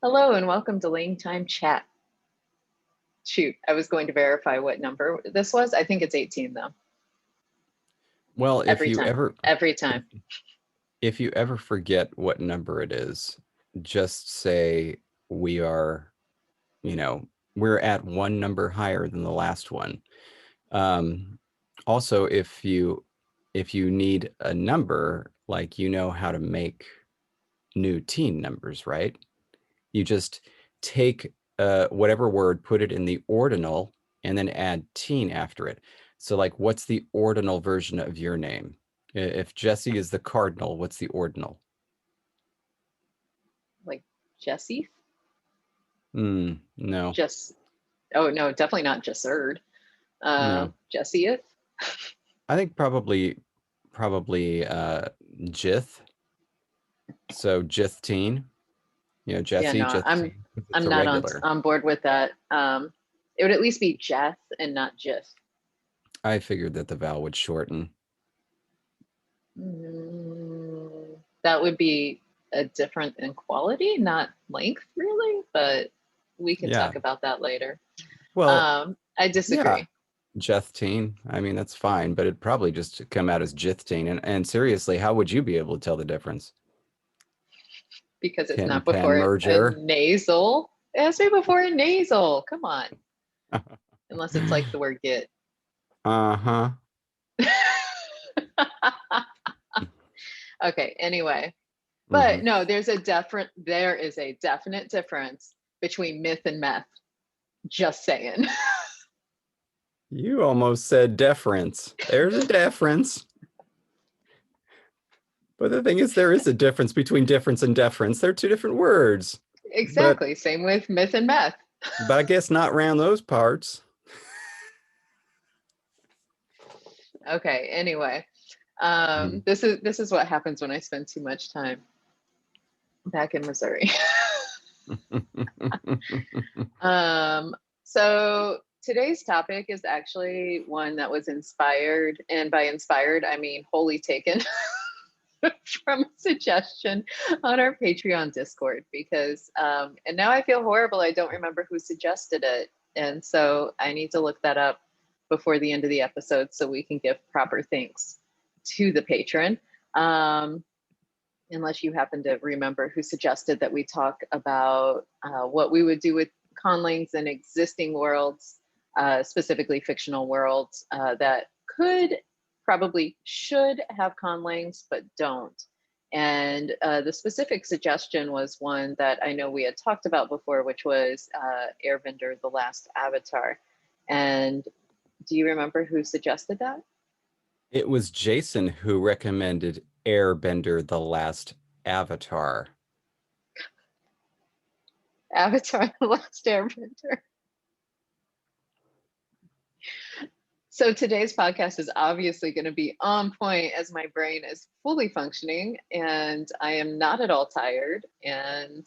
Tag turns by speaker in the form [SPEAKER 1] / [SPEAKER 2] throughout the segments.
[SPEAKER 1] Hello and welcome to LangTime Chat. Shoot, I was going to verify what number this was. I think it's 18 though.
[SPEAKER 2] Well,
[SPEAKER 1] Every time. Every
[SPEAKER 2] if,
[SPEAKER 1] time.
[SPEAKER 2] if you ever forget what number it is, just say we are, you know, we're at one number higher than the last one. Um, Also, if you need a number, like you know how to make new teen numbers, right? You just take whatever word, put it in the ordinal, and then add teen after it. So, like, what's the ordinal version of your name? If Jesse is the cardinal, what's the ordinal?
[SPEAKER 1] Like Jesse?
[SPEAKER 2] No,
[SPEAKER 1] Just oh no, definitely not Jesserd.
[SPEAKER 2] no.
[SPEAKER 1] Jesseith?
[SPEAKER 2] I think probably Jith. So Jith teen,
[SPEAKER 1] Yeah,
[SPEAKER 2] Jesse,
[SPEAKER 1] no,
[SPEAKER 2] Jith
[SPEAKER 1] I'm
[SPEAKER 2] teen, because it's
[SPEAKER 1] I'm
[SPEAKER 2] a
[SPEAKER 1] not on
[SPEAKER 2] regular.
[SPEAKER 1] on board with that. It would at least be Jeth and not Jith.
[SPEAKER 2] I figured that the vowel would shorten.
[SPEAKER 1] That would be a different in quality, not length really, but we can
[SPEAKER 2] Yeah.
[SPEAKER 1] talk about that later.
[SPEAKER 2] Well,
[SPEAKER 1] I
[SPEAKER 2] yeah.
[SPEAKER 1] disagree.
[SPEAKER 2] Jethteen. I mean, that's fine, but it'd probably just come out as Jithteen. And seriously, how would you be able to tell the difference?
[SPEAKER 1] Because it's
[SPEAKER 2] Tin
[SPEAKER 1] not
[SPEAKER 2] Pan
[SPEAKER 1] before a
[SPEAKER 2] merger.
[SPEAKER 1] nasal. It has to be before a nasal. Come on. Unless it's like the word get.
[SPEAKER 2] Uh-huh.
[SPEAKER 1] Okay, anyway.
[SPEAKER 2] Hmm.
[SPEAKER 1] But no, there is a definite difference between myth and meth. Just saying.
[SPEAKER 2] You almost said deference. There's a difference. But the thing is, there is a difference between difference and deference. They're two different words. But
[SPEAKER 1] Exactly. Same with myth and meth.
[SPEAKER 2] but I guess not around those parts.
[SPEAKER 1] Okay, anyway.
[SPEAKER 2] Mhm.
[SPEAKER 1] This is what happens when I spend too much time back in Missouri. So today's topic is actually one that was inspired, and by inspired, I mean wholly taken from a suggestion on our Patreon Discord. Because, and now I feel horrible. I don't remember who suggested it. And so I need to look that up before the end of the episode so we can give proper thanks to the patron. Unless you happen to remember who suggested that we talk about what we would do with conlangs in existing worlds, specifically fictional worlds that could, probably should have conlangs, but don't. And the specific suggestion was one that I know we had talked about before, which was Airbender, The Last Avatar. And do you remember who suggested that?
[SPEAKER 2] It was Jason who recommended Airbender, The Last Avatar.
[SPEAKER 1] Avatar, The Last Airbender. So today's podcast is obviously going to be on point as my brain is fully functioning and I am not at all tired and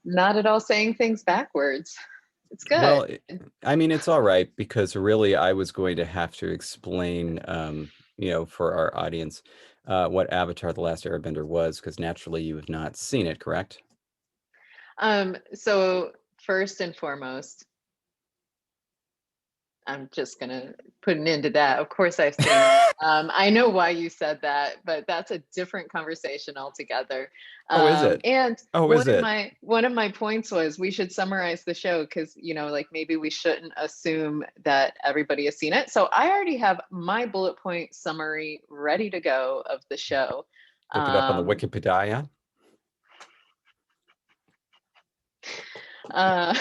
[SPEAKER 1] not at all saying things backwards. It's good.
[SPEAKER 2] Well, I mean, it's all right because really I was going to have to explain, for our audience, what Avatar: The Last Airbender was, because naturally you have not seen it, correct?
[SPEAKER 1] So first and foremost, I'm just gonna put an end to that. Of course, I've seen it. I know why you said that, but that's a different conversation altogether.
[SPEAKER 2] Oh, is it?
[SPEAKER 1] And
[SPEAKER 2] Oh, is it?
[SPEAKER 1] one of my points was we should summarize the show because like maybe we shouldn't assume that everybody has seen it. So I already have my bullet point summary ready to go of the show.
[SPEAKER 2] Look it up on the
[SPEAKER 1] Um,
[SPEAKER 2] Wikipedia.
[SPEAKER 1] uh,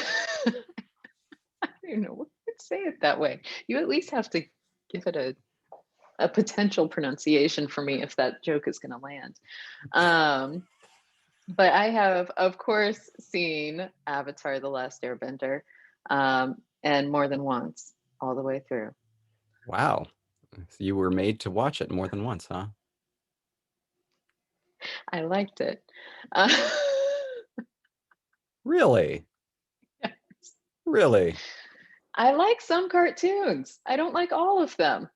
[SPEAKER 1] I don't know what to say it that way. You at least have to give it a potential pronunciation for me if that joke is going to land. Um, but I have, of course, seen Avatar: The Last Airbender, and more than once, all the way through.
[SPEAKER 2] Wow. So you were made to watch it more than once, huh?
[SPEAKER 1] I liked it. Uh,
[SPEAKER 2] Really? Really?
[SPEAKER 1] I like some cartoons. I don't like all of them.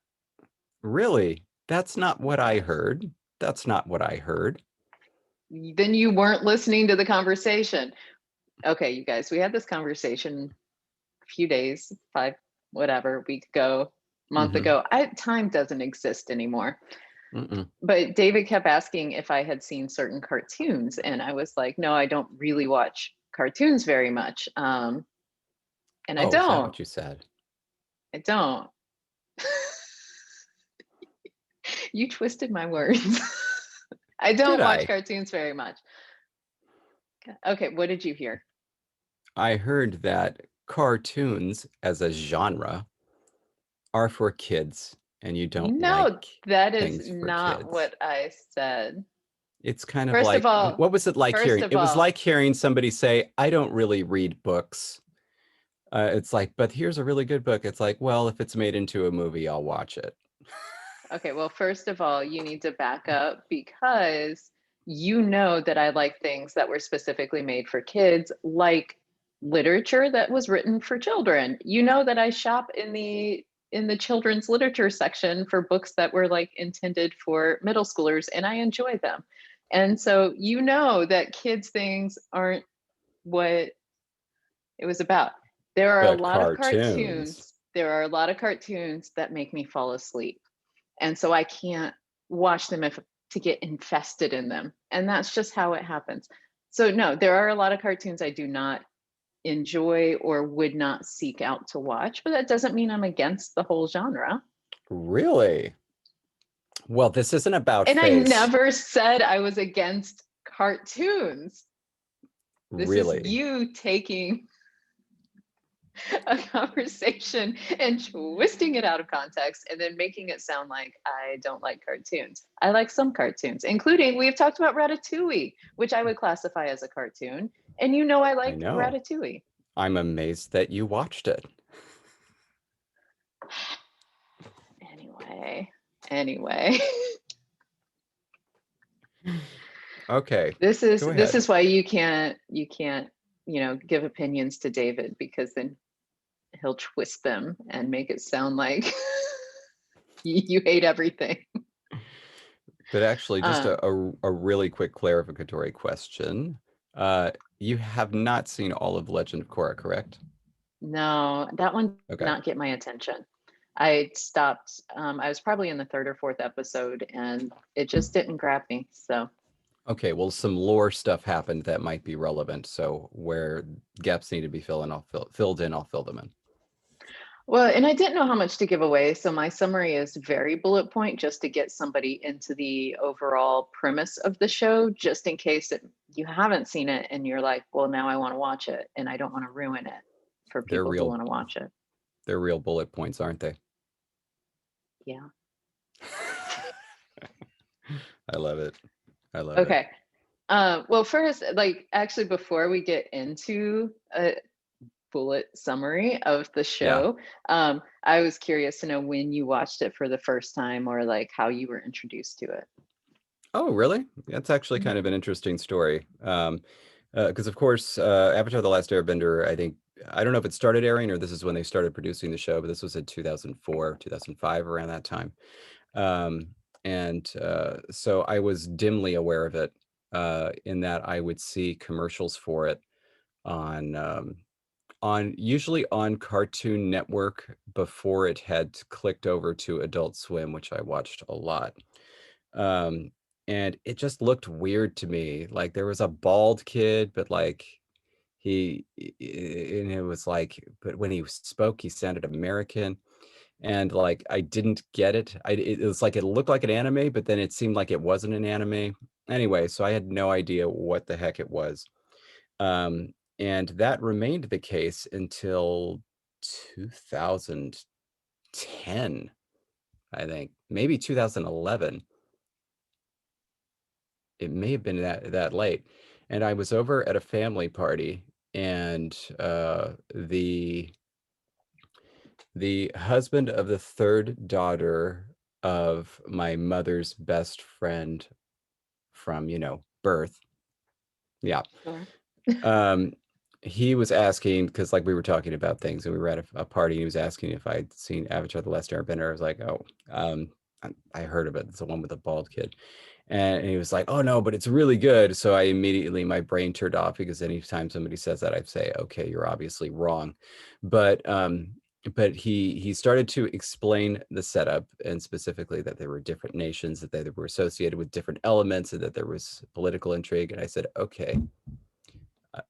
[SPEAKER 2] Really? That's not what I heard. That's not what I heard.
[SPEAKER 1] then you weren't listening to the conversation. Okay, you guys, we had this conversation a few days, week ago, month
[SPEAKER 2] Mm-hmm.
[SPEAKER 1] ago. Time doesn't exist anymore.
[SPEAKER 2] Mm-mm.
[SPEAKER 1] But David kept asking if I had seen certain cartoons, and I was like, no, I don't really watch cartoons very much. And I
[SPEAKER 2] Oh, is that
[SPEAKER 1] don't.
[SPEAKER 2] what you said?
[SPEAKER 1] I don't. You twisted my words. I
[SPEAKER 2] Did
[SPEAKER 1] don't watch
[SPEAKER 2] I?
[SPEAKER 1] cartoons very much. Okay, what did you hear?
[SPEAKER 2] I heard that cartoons as a genre are for kids and you don't
[SPEAKER 1] No,
[SPEAKER 2] like
[SPEAKER 1] that is
[SPEAKER 2] things for
[SPEAKER 1] not
[SPEAKER 2] kids.
[SPEAKER 1] what I said.
[SPEAKER 2] It's kind of
[SPEAKER 1] First of
[SPEAKER 2] like,
[SPEAKER 1] all,
[SPEAKER 2] what was it like
[SPEAKER 1] first
[SPEAKER 2] hearing?
[SPEAKER 1] of
[SPEAKER 2] It was
[SPEAKER 1] all,
[SPEAKER 2] like hearing somebody say, I don't really read books. It's like, but here's a really good book. It's like, well, if it's made into a movie, I'll watch it.
[SPEAKER 1] okay, well, first of all, you need to back up because you know that I like things that were specifically made for kids, like literature that was written for children. You know that I shop in the children's literature section for books that were like intended for middle schoolers and I enjoy them. And so you know that kids things aren't what it was about. There are a
[SPEAKER 2] But
[SPEAKER 1] lot of
[SPEAKER 2] cartoons,
[SPEAKER 1] cartoons. There are a lot of cartoons that make me fall asleep. And so I can't watch them if to get infested in them. And that's just how it happens. So no, there are a lot of cartoons I do not enjoy or would not seek out to watch, but that doesn't mean I'm against the whole genre.
[SPEAKER 2] really? Well, this isn't about
[SPEAKER 1] And I
[SPEAKER 2] face,
[SPEAKER 1] never said I was against cartoons. This is
[SPEAKER 2] really.
[SPEAKER 1] you taking a conversation and twisting it out of context and then making it sound like I don't like cartoons. I like some cartoons, including we've talked about Ratatouille, which I would classify as a cartoon. And you know I
[SPEAKER 2] I
[SPEAKER 1] like
[SPEAKER 2] know.
[SPEAKER 1] Ratatouille.
[SPEAKER 2] I'm amazed that you watched it.
[SPEAKER 1] Anyway.
[SPEAKER 2] Okay, go
[SPEAKER 1] This
[SPEAKER 2] ahead.
[SPEAKER 1] is why you can't, give opinions to David because then he'll twist them and make it sound like you hate everything.
[SPEAKER 2] But actually, just
[SPEAKER 1] Um,
[SPEAKER 2] a really quick clarificatory question. You have not seen all of Legend of Korra, correct?
[SPEAKER 1] no, that one did
[SPEAKER 2] Okay.
[SPEAKER 1] not get my attention. I stopped. I was probably in the third or fourth episode, and it just didn't grab me. So,
[SPEAKER 2] Okay, well, some lore stuff happened that might be relevant. So where gaps need to be filled in, I'll fill them in.
[SPEAKER 1] well, and I didn't know how much to give away. So my summary is very bullet point, just to get somebody into the overall premise of the show, just in case you haven't seen it and you're like, well, now I want to watch it, and I don't want to ruin it for
[SPEAKER 2] They're
[SPEAKER 1] people who
[SPEAKER 2] real,
[SPEAKER 1] want to watch it.
[SPEAKER 2] they're real bullet points, aren't they?
[SPEAKER 1] Yeah.
[SPEAKER 2] I love it. I love it.
[SPEAKER 1] Okay. Well, first, like actually, before we get into a bullet summary of the
[SPEAKER 2] Yeah.
[SPEAKER 1] show, I was curious to know when you watched it for the first time or like how you were introduced to it.
[SPEAKER 2] Oh, really? That's actually
[SPEAKER 1] Mhm.
[SPEAKER 2] kind of an interesting story. Because of course, Avatar: The Last Airbender, I don't know if it started airing or this is when they started producing the show, but this was in 2004, 2005, around that time. Um, and so I was dimly aware of it, in that I would see commercials for it on usually on Cartoon Network before it had clicked over to Adult Swim, which I watched a lot. Um, and it just looked weird to me. Like there was a bald kid, but like and it was like, but when he spoke, he sounded American. And like I didn't get it. It was like it looked like an anime, but then it seemed like it wasn't an anime. Anyway, so I had no idea what the heck it was. Um, and that remained the case until 2010, I think, maybe 2011. It may have been that late. And I was over at a family party, and the husband of the third daughter of my mother's best friend from, birth. Yeah.
[SPEAKER 1] Sure.
[SPEAKER 2] Um, he was asking, because like we were talking about things and we were at a party, and he was asking if I'd seen Avatar: The Last Airbender. I was like, oh, I heard of it. It's the one with the bald kid. And he was like, oh no, but it's really good. So I immediately, my brain turned off, because anytime somebody says that, I'd say, okay, you're obviously wrong. But he started to explain the setup, and specifically that there were different nations, that they were associated with different elements, and that there was political intrigue. And I said, okay,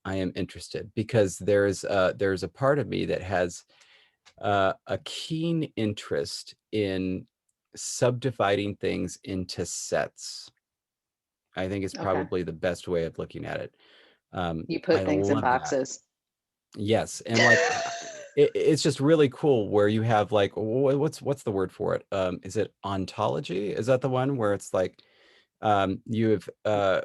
[SPEAKER 2] I am interested, because there's a part of me that has a keen interest in subdividing things into sets. I think it's
[SPEAKER 1] Okay.
[SPEAKER 2] probably the best way of looking at it.
[SPEAKER 1] You
[SPEAKER 2] I
[SPEAKER 1] put things in
[SPEAKER 2] love that.
[SPEAKER 1] boxes.
[SPEAKER 2] Yes, and like it's just really cool where you have like what's the word for it? Is it ontology? Is that the one where it's like you have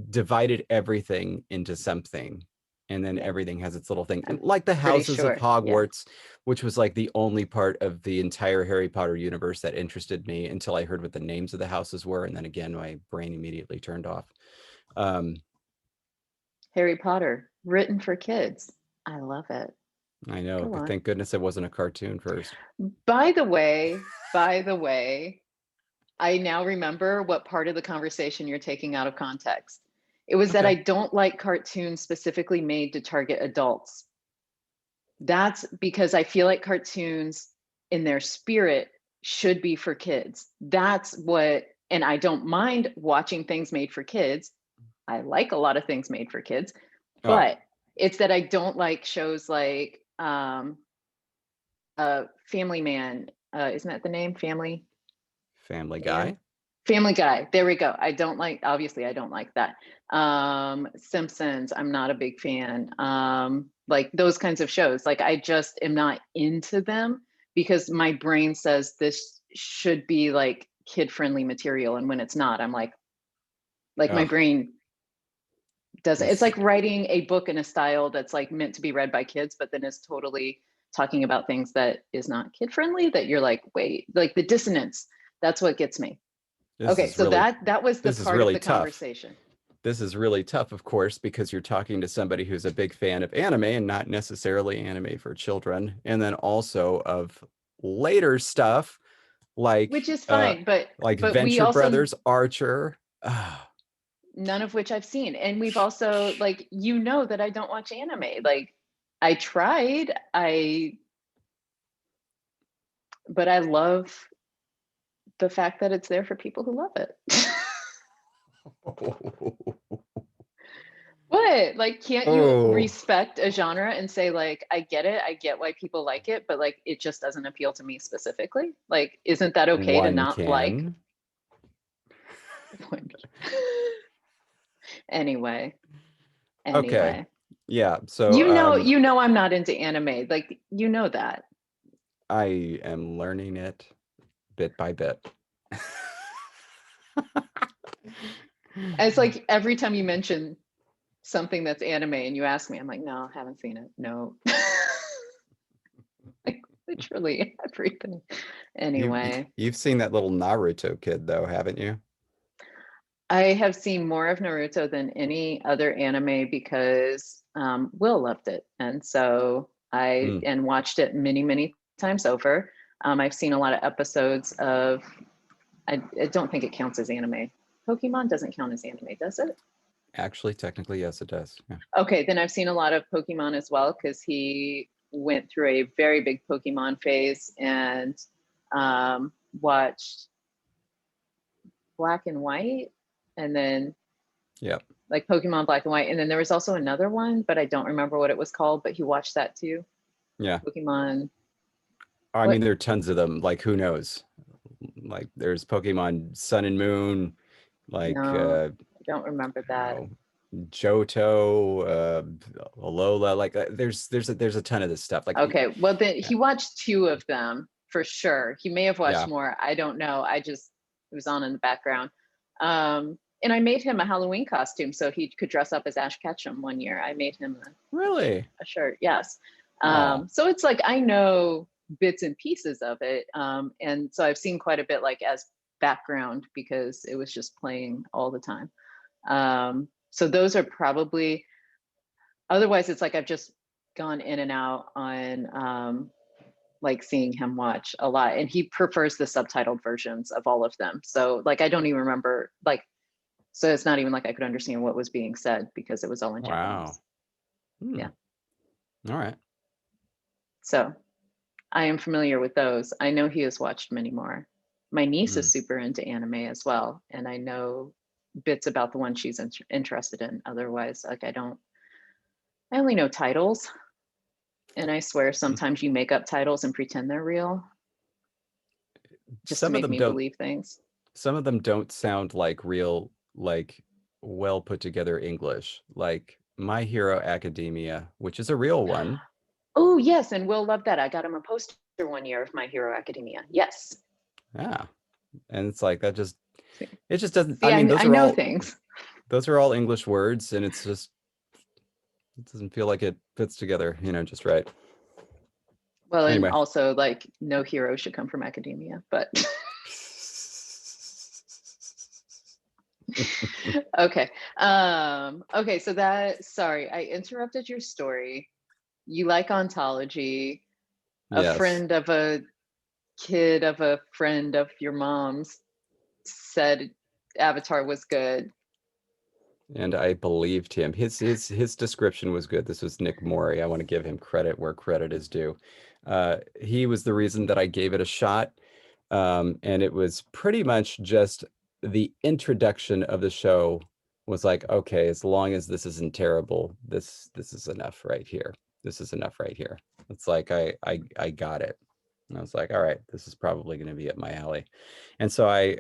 [SPEAKER 2] divided everything into something, and then
[SPEAKER 1] Yeah,
[SPEAKER 2] everything has its little thing,
[SPEAKER 1] I'm
[SPEAKER 2] like the
[SPEAKER 1] pretty
[SPEAKER 2] houses of
[SPEAKER 1] sure. Yeah.
[SPEAKER 2] Hogwarts, which was like the only part of the entire Harry Potter universe that interested me until I heard what the names of the houses were, and then again my brain immediately turned off. um
[SPEAKER 1] Harry Potter, written for kids. I love it.
[SPEAKER 2] I know,
[SPEAKER 1] Go
[SPEAKER 2] but
[SPEAKER 1] on.
[SPEAKER 2] thank goodness it wasn't a cartoon first.
[SPEAKER 1] By the way, I now remember what part of the conversation you're taking out of context. It was that I
[SPEAKER 2] Okay.
[SPEAKER 1] don't like cartoons specifically made to target adults. That's because I feel like cartoons in their spirit should be for kids. That's what, and I don't mind watching things made for kids. I like a lot of things made for kids,
[SPEAKER 2] Oh,
[SPEAKER 1] but it's that I don't like shows like Family Man. Isn't that the name? Family
[SPEAKER 2] Family
[SPEAKER 1] Man?
[SPEAKER 2] Guy.
[SPEAKER 1] Family Guy. There we go. I don't like, obviously I don't like that. Simpsons, I'm not a big fan. Like those kinds of shows. Like I just am not into them because my brain says this should be like kid-friendly material. And when it's not, I'm like my
[SPEAKER 2] Oh,
[SPEAKER 1] brain doesn't. It's
[SPEAKER 2] this
[SPEAKER 1] like writing a book in a style that's like meant to be read by kids, but then is totally talking about things that is not kid-friendly, that you're like, wait, like the dissonance, that's what gets me.
[SPEAKER 2] this
[SPEAKER 1] Okay,
[SPEAKER 2] is
[SPEAKER 1] so
[SPEAKER 2] really
[SPEAKER 1] that was the
[SPEAKER 2] this is
[SPEAKER 1] part of
[SPEAKER 2] really
[SPEAKER 1] the
[SPEAKER 2] tough.
[SPEAKER 1] conversation.
[SPEAKER 2] This is really tough, of course, because you're talking to somebody who's a big fan of anime, and not necessarily anime for children, and then also of later stuff
[SPEAKER 1] Which is
[SPEAKER 2] uh
[SPEAKER 1] fine,
[SPEAKER 2] like
[SPEAKER 1] but we
[SPEAKER 2] Venture
[SPEAKER 1] also,
[SPEAKER 2] Brothers, Archer. Ah,
[SPEAKER 1] none of which I've seen. And we've also, like, you know that I don't watch anime. Like I tried, but I love the fact that it's there for people who love it. What? Like, can't you
[SPEAKER 2] oh,
[SPEAKER 1] respect a genre and say, like, I get it, I get why people like it, but like it just doesn't appeal to me specifically? Like, isn't that okay to
[SPEAKER 2] one
[SPEAKER 1] not like
[SPEAKER 2] can.
[SPEAKER 1] one? Anyway,
[SPEAKER 2] Okay.
[SPEAKER 1] anyway.
[SPEAKER 2] Yeah, so
[SPEAKER 1] You know I'm not into anime. Like, you know that.
[SPEAKER 2] I am learning it bit by bit.
[SPEAKER 1] It's like every time you mention something that's anime and you ask me, I'm like, no, haven't seen it. No. Like literally everything. Anyway,
[SPEAKER 2] You've seen that little Naruto kid though, haven't you?
[SPEAKER 1] I have seen more of Naruto than any other anime because Will loved it. And so I
[SPEAKER 2] Mm.
[SPEAKER 1] and watched it many, many times over. I've seen a lot of episodes of, I don't think it counts as anime. Pokemon doesn't count as anime, does it?
[SPEAKER 2] Actually, technically, yes, it does. Yeah.
[SPEAKER 1] Okay, then I've seen a lot of Pokemon as well because he went through a very big Pokemon phase and watched Black and White and then
[SPEAKER 2] Yep.
[SPEAKER 1] like Pokemon Black and White. And then there was also another one, but I don't remember what it was called, but he watched that too.
[SPEAKER 2] Yeah.
[SPEAKER 1] Pokemon,
[SPEAKER 2] I mean,
[SPEAKER 1] what?
[SPEAKER 2] there are tons of them. Like, who knows? Like, there's Pokemon Sun and Moon, like,
[SPEAKER 1] No, I don't remember
[SPEAKER 2] you
[SPEAKER 1] that.
[SPEAKER 2] know, Johto, Alola. Like, there's a ton of this stuff. Like,
[SPEAKER 1] Okay, well then
[SPEAKER 2] yeah,
[SPEAKER 1] he watched two of them for sure. He may have watched
[SPEAKER 2] yeah.
[SPEAKER 1] more. I don't know. I just, it was on in the background. And I made him a Halloween costume so he could dress up as Ash Ketchum one year. I made him
[SPEAKER 2] Really?
[SPEAKER 1] a shirt. Yes.
[SPEAKER 2] Oh,
[SPEAKER 1] So it's like I know bits and pieces of it, and so I've seen quite a bit like as background because it was just playing all the time. So those are probably. Otherwise, it's like I've just gone in and out on like seeing him watch a lot, and he prefers the subtitled versions of all of them. So like I don't even remember like So it's not even like I could understand what was being said because it was all in
[SPEAKER 2] Wow.
[SPEAKER 1] Japanese.
[SPEAKER 2] Hmm.
[SPEAKER 1] Yeah.
[SPEAKER 2] All right.
[SPEAKER 1] So I am familiar with those. I know he has watched many more. My niece
[SPEAKER 2] Hmm.
[SPEAKER 1] is super into anime as well, and I know bits about the one she's interested in. Otherwise, like I only know titles, and I swear sometimes you make up titles and pretend they're real just to
[SPEAKER 2] Some of
[SPEAKER 1] make
[SPEAKER 2] them
[SPEAKER 1] me
[SPEAKER 2] don't.
[SPEAKER 1] believe things.
[SPEAKER 2] Some of them don't sound like real, like well put together English. Like My Hero Academia, which is a real one.
[SPEAKER 1] Oh, yes, and Will loved that. I got him a poster one year of My Hero Academia. Yes.
[SPEAKER 2] Yeah, and it's like that. Just
[SPEAKER 1] See,
[SPEAKER 2] it just doesn't.
[SPEAKER 1] see
[SPEAKER 2] I mean,
[SPEAKER 1] I know things.
[SPEAKER 2] those are all English words, and it's just it doesn't feel like it fits together, just right.
[SPEAKER 1] Well, and
[SPEAKER 2] Anyway.
[SPEAKER 1] also like no hero should come from academia, but okay. Okay, so sorry, I interrupted your story. You like ontology. A
[SPEAKER 2] Yes.
[SPEAKER 1] friend of a kid of a friend of your mom's said Avatar was good.
[SPEAKER 2] And I believed him. His description was good. This was Nick Morey. I want to give him credit where credit is due. He was the reason that I gave it a shot. And it was pretty much just the introduction of the show was like, okay, as long as this isn't terrible, this is enough right here. This is enough right here. It's like I got it. And I was like, all right, this is probably going to be up my alley. And so I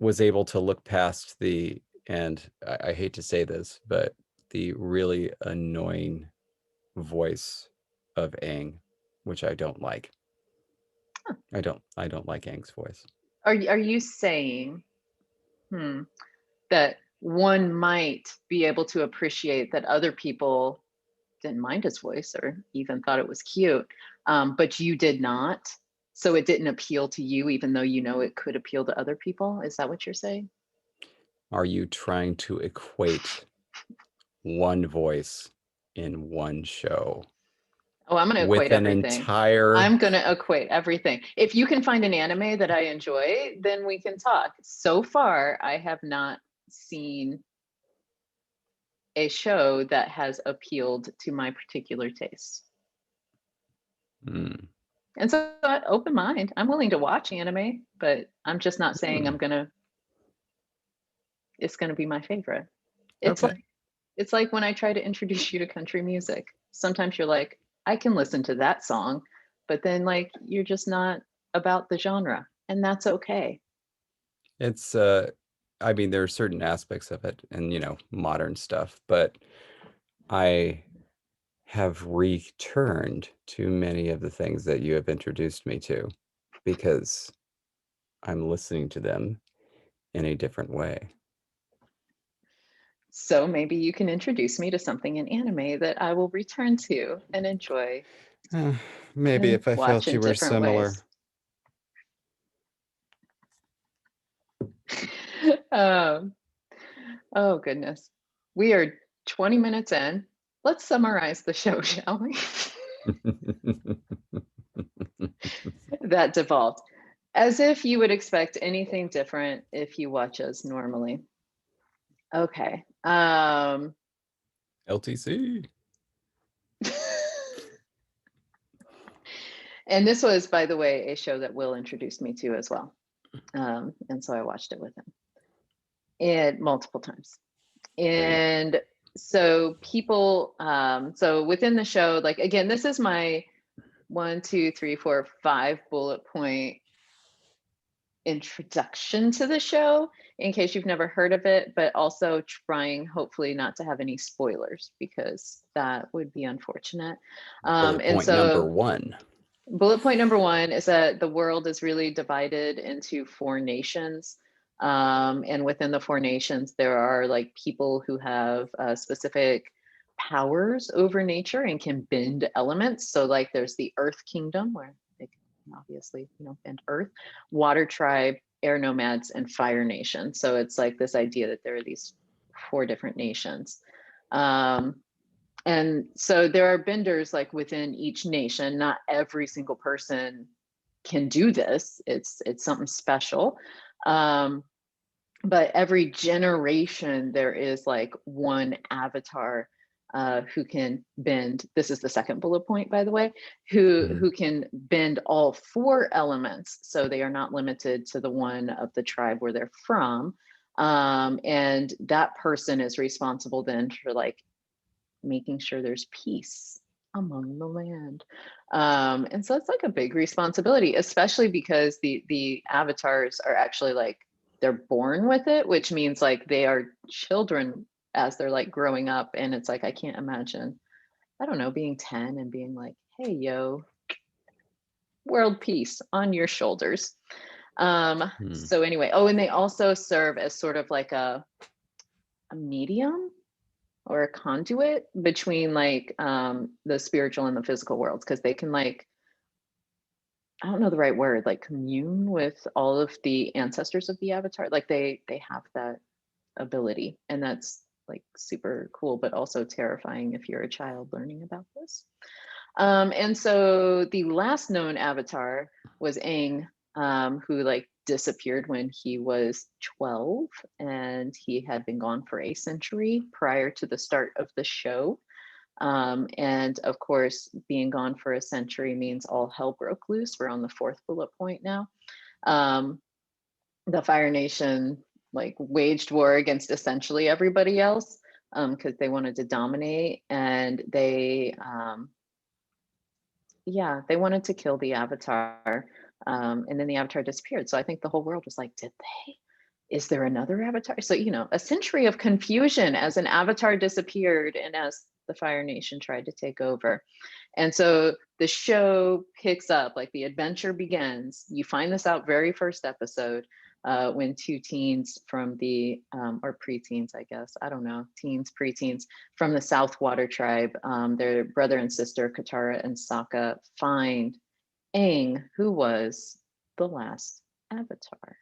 [SPEAKER 2] was able to look past and I hate to say this, but the really annoying voice of Aang, which I don't like. I don't like Aang's voice.
[SPEAKER 1] Are you saying that one might be able to appreciate that other people didn't mind his voice or even thought it was cute, but you did not? So it didn't appeal to you, even though you know it could appeal to other people? Is that what you're saying?
[SPEAKER 2] Are you trying to equate one voice in one show
[SPEAKER 1] Oh, I'm going to
[SPEAKER 2] with
[SPEAKER 1] equate
[SPEAKER 2] an
[SPEAKER 1] everything.
[SPEAKER 2] entire
[SPEAKER 1] I'm going to equate everything. If you can find an anime that I enjoy, then we can talk. So far, I have not seen a show that has appealed to my particular taste.
[SPEAKER 2] Hmm.
[SPEAKER 1] And so, open mind. I'm willing to watch anime, but I'm just not saying
[SPEAKER 2] Hmm.
[SPEAKER 1] it's gonna be my favorite. It's
[SPEAKER 2] Okay.
[SPEAKER 1] like it's like when I try to introduce you to country music. Sometimes you're like, I can listen to that song, but then like you're just not about the genre, and that's okay.
[SPEAKER 2] It's I mean there are certain aspects of it and modern stuff, but I have returned to many of the things that you have introduced me to because I'm listening to them in a different way.
[SPEAKER 1] So maybe you can introduce me to something in anime that I will return to and enjoy
[SPEAKER 2] Uh, Maybe
[SPEAKER 1] and
[SPEAKER 2] if I
[SPEAKER 1] watch
[SPEAKER 2] felt
[SPEAKER 1] in
[SPEAKER 2] you were
[SPEAKER 1] different
[SPEAKER 2] similar.
[SPEAKER 1] ways. um, oh goodness. We are 20 minutes in. Let's summarize the show, shall we? That devolved. As if you would expect anything different if you watch us normally. Okay.
[SPEAKER 2] LTC.
[SPEAKER 1] And this was, by the way, a show that Will introduced me to as well. And so I watched it with him and multiple times.
[SPEAKER 2] Hey.
[SPEAKER 1] And so people, so within the show, like again, this is my 1, 2, 3, 4, 5 bullet point introduction to the show in case you've never heard of it, but also trying hopefully not to have any spoilers because that would be unfortunate.
[SPEAKER 2] Bullet
[SPEAKER 1] And
[SPEAKER 2] point number
[SPEAKER 1] so
[SPEAKER 2] one.
[SPEAKER 1] bullet point number one is that the world is really divided into 4 nations. And within the 4 nations, there are like people who have specific powers over nature and can bend elements. So like there's the Earth Kingdom where they can obviously, bend Earth, Water Tribe, Air Nomads, and Fire Nation. So it's like this idea that there are these 4 different nations. And so there are benders like within each nation. Not every single person can do this. It's something special. but every generation there is like one avatar who can bend. This is the second bullet point, by the way, who can bend all four elements, so they are not limited to the one of the tribe where they're from. And that person is responsible then for like making sure there's peace among the land. And so it's like a big responsibility, especially because the avatars are actually like they're born with it, which means like they are children as they're like growing up. And it's like I can't imagine, I don't know, being 10 and being like, hey yo, world peace on your shoulders. So anyway, oh, and they also serve as sort of like a medium or a conduit between like the spiritual and the physical worlds, because they can like, I don't know the right word, like commune with all of the ancestors of the avatar. Like they have that ability, and that's like super cool, but also terrifying if you're a child learning about this. And so the last known avatar was Aang, who like disappeared when he was 12, and he had been gone for a century prior to the start of the show. And of course, being gone for a century means all hell broke loose. We're on the fourth bullet point now. Um, the Fire Nation like waged war against essentially everybody else because they wanted to dominate, and they wanted to kill the Avatar. And then the Avatar disappeared. So I think the whole world was like, did they? Is there another Avatar? So, you know, a century of confusion as an Avatar disappeared and as the Fire Nation tried to take over. And so the show picks up, like the adventure begins. You find this out very first episode when two teens from the, or preteens, I guess, I don't know, teens, preteens from the South Water tribe, their brother and sister, Katara and Sokka, find Aang, who was the last Avatar,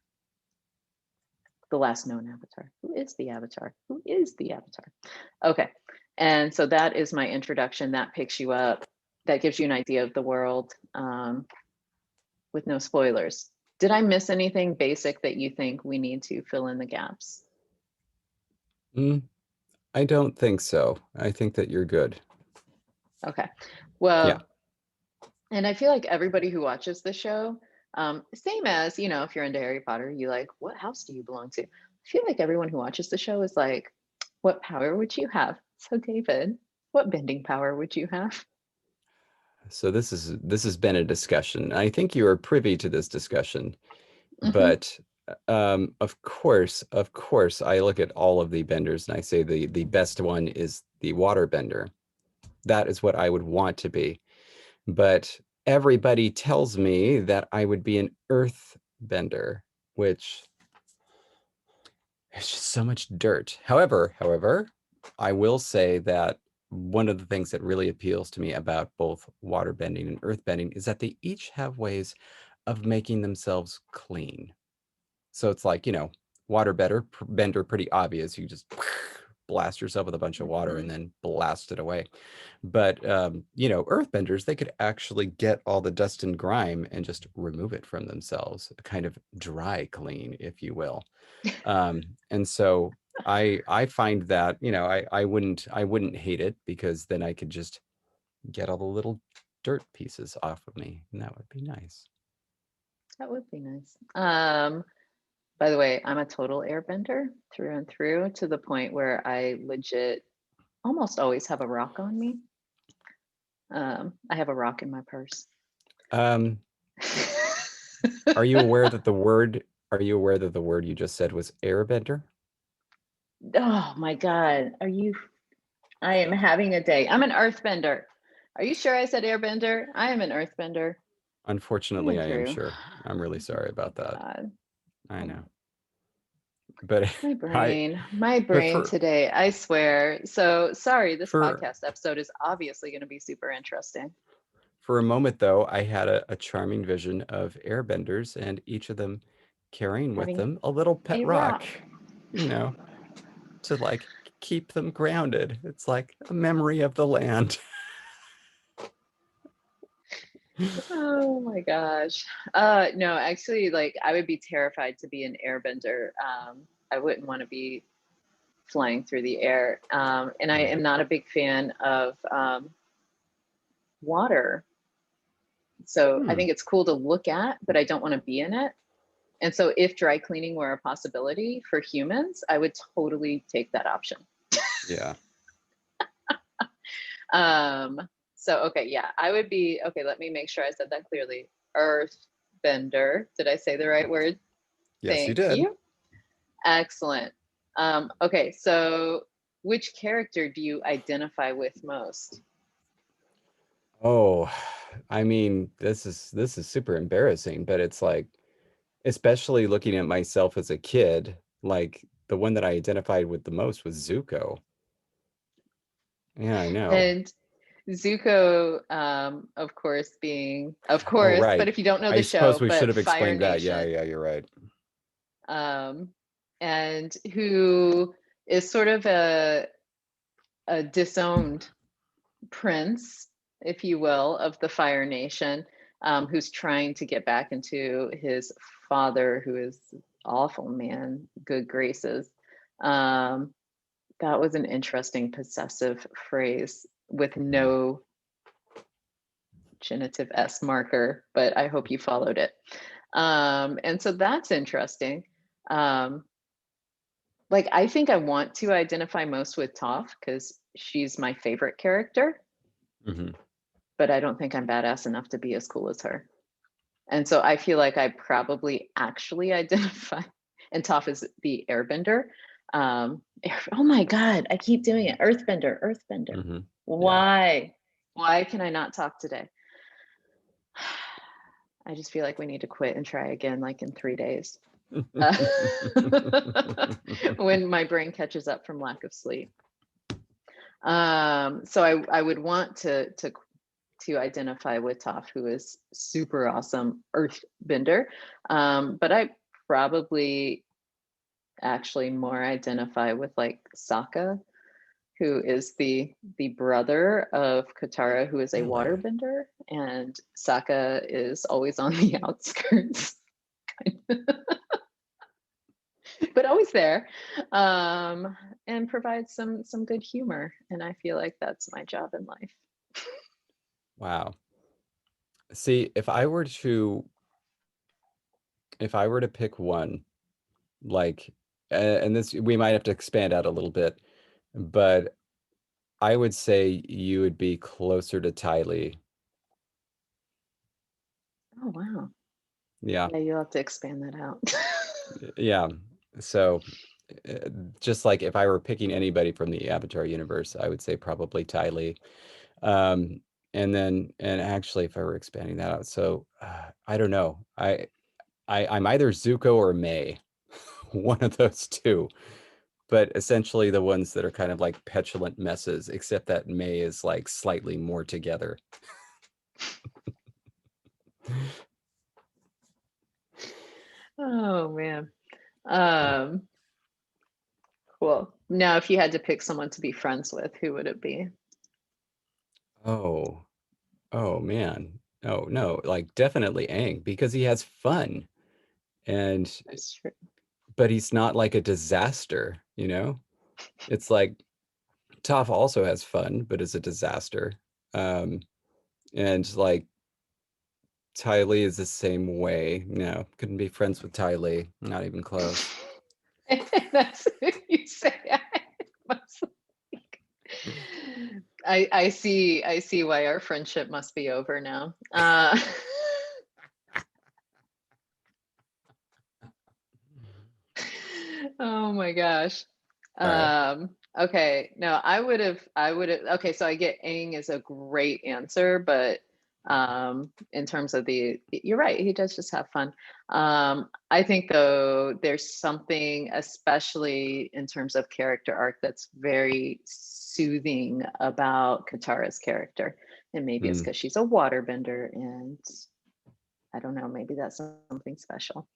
[SPEAKER 1] the last known Avatar. Who is the Avatar? Who is the Avatar? Okay. And so that is my introduction. That picks you up. That gives you an idea of the world with no spoilers. Did I miss anything basic that you think we need to fill in the gaps?
[SPEAKER 2] I don't think so. I think that you're good.
[SPEAKER 1] Okay.
[SPEAKER 2] Yeah.
[SPEAKER 1] Well, and I feel like everybody who watches the show, same as, you know, if you're into Harry Potter, you like, what house do you belong to? I feel like everyone who watches the show is like, what power would you have? So, David, what bending power would you have?
[SPEAKER 2] So this has been a discussion. I think you are privy to this discussion,
[SPEAKER 1] Hmm.
[SPEAKER 2] but of course, I look at all of the benders and I say the best one is the water bender. That is what I would want to be. But everybody tells me that I would be an earth bender, which is just so much dirt. However, I will say that one of the things that really appeals to me about both water bending and earth bending is that they each have ways of making themselves clean. So it's like, you know, water bender, pretty obvious. You just blast yourself with a bunch of water and then blast it away. But you know, earthbenders, they could actually get all the dust and grime and just remove it from themselves, kind of dry clean, if you will. And so I find that, you know, I wouldn't hate it, because then I could just get all the little dirt pieces off of me, and that would be nice.
[SPEAKER 1] That would be nice. By the way, I'm a total airbender through and through, to the point where I legit almost always have a rock on me. I have a rock in my purse.
[SPEAKER 2] Um, are you aware that the word you just said was airbender?
[SPEAKER 1] Oh my God. I am having a day. I'm an earthbender. Are you sure I said airbender? I am an earthbender through
[SPEAKER 2] Unfortunately,
[SPEAKER 1] and
[SPEAKER 2] I am
[SPEAKER 1] through.
[SPEAKER 2] sure. I'm really sorry about that.
[SPEAKER 1] God.
[SPEAKER 2] I
[SPEAKER 1] Oh
[SPEAKER 2] know.
[SPEAKER 1] my,
[SPEAKER 2] But
[SPEAKER 1] my
[SPEAKER 2] I
[SPEAKER 1] brain, my
[SPEAKER 2] but
[SPEAKER 1] brain today, I swear. So sorry, this
[SPEAKER 2] for
[SPEAKER 1] podcast episode is obviously going to be super interesting.
[SPEAKER 2] for a moment though, I had a charming vision of airbenders and each of them carrying with
[SPEAKER 1] Having
[SPEAKER 2] them a little pet
[SPEAKER 1] a
[SPEAKER 2] rock,
[SPEAKER 1] rock.
[SPEAKER 2] you know, to like keep them grounded. It's like a memory of the land.
[SPEAKER 1] Oh my gosh. No, actually, like I would be terrified to be an airbender. I wouldn't want to be flying through the air. And I am not a big fan of water. So I think it's cool to look at, but I don't want to be in it. And so if dry cleaning were a possibility for humans, I would totally take that option.
[SPEAKER 2] Yeah.
[SPEAKER 1] So, okay, yeah, I would be, okay, let me make sure I said that clearly. Earthbender. Did I say the right word?
[SPEAKER 2] Yes, you
[SPEAKER 1] Thank
[SPEAKER 2] did.
[SPEAKER 1] you. Excellent. Okay, so which character do you identify with most?
[SPEAKER 2] Oh, I mean, this is super embarrassing, but it's like, especially looking at myself as a kid, like the one that I identified with the most was Zuko. Yeah, I know.
[SPEAKER 1] And Zuko, of course,
[SPEAKER 2] Oh, right.
[SPEAKER 1] but if you don't know
[SPEAKER 2] I
[SPEAKER 1] the
[SPEAKER 2] suppose
[SPEAKER 1] show,
[SPEAKER 2] we should
[SPEAKER 1] but
[SPEAKER 2] have
[SPEAKER 1] Fire
[SPEAKER 2] explained that. Yeah,
[SPEAKER 1] Nation,
[SPEAKER 2] yeah, you're right.
[SPEAKER 1] um, and who is sort of a disowned prince, if you will, of the Fire Nation, who's trying to get back into his father, who is awful man, good graces. Um, that was an interesting possessive phrase with no genitive S marker, but I hope you followed it. And so that's interesting. Um, like, I think I want to identify most with Toph because she's my favorite character,
[SPEAKER 2] Hmm.
[SPEAKER 1] but I don't think I'm badass enough to be as cool as her. And so I feel like I probably actually identify, and Toph is the airbender. Oh my God, I keep doing it. Earthbender, earthbender.
[SPEAKER 2] Hmm. Yeah.
[SPEAKER 1] Why? Why can I not talk today? I just feel like we need to quit and try again, like in 3 days. Uh, when my brain catches up from lack of sleep. So I would want to identify with Toph, who is super awesome earthbender. But I probably actually more identify with like Sokka, who is the brother of Katara, who is a
[SPEAKER 2] Really?
[SPEAKER 1] waterbender, and Sokka is always on the outskirts, but always there, and provides some good humor. And I feel like that's my job in life.
[SPEAKER 2] Wow. See, if I were to pick one, like, and this we might have to expand out a little bit, but I would say you would be closer to Tylee.
[SPEAKER 1] Oh wow.
[SPEAKER 2] Yeah,
[SPEAKER 1] Yeah, you'll have to expand that out.
[SPEAKER 2] yeah. So, just like if I were picking anybody from the Avatar universe, I would say probably Tylee. Um, and actually, if I were expanding that out, so I don't know. I'm either Zuko or May, one of those two. But essentially, the ones that are kind of like petulant messes, except that May is like slightly more together.
[SPEAKER 1] Oh man. Um, cool. Now, if you had to pick someone to be friends with, who would it be?
[SPEAKER 2] Oh, oh man. Oh no, like definitely Aang because he has fun and
[SPEAKER 1] That's true.
[SPEAKER 2] but he's not like a disaster, you know? It's like Toph also has fun, but is a disaster. Um, and like Ty Lee is the same way. No, couldn't be friends with Ty Lee. Not even close.
[SPEAKER 1] That's what you say. Must like- I see why our friendship must be over now. Oh my gosh.
[SPEAKER 2] All right.
[SPEAKER 1] Okay, no, I would have, okay, so I get Aang is a great answer, but in terms of you're right, he does just have fun. I think though there's something, especially in terms of character arc, that's very soothing about Katara's character. And maybe it's
[SPEAKER 2] Mm,
[SPEAKER 1] because she's a waterbender and I don't know, maybe that's something special.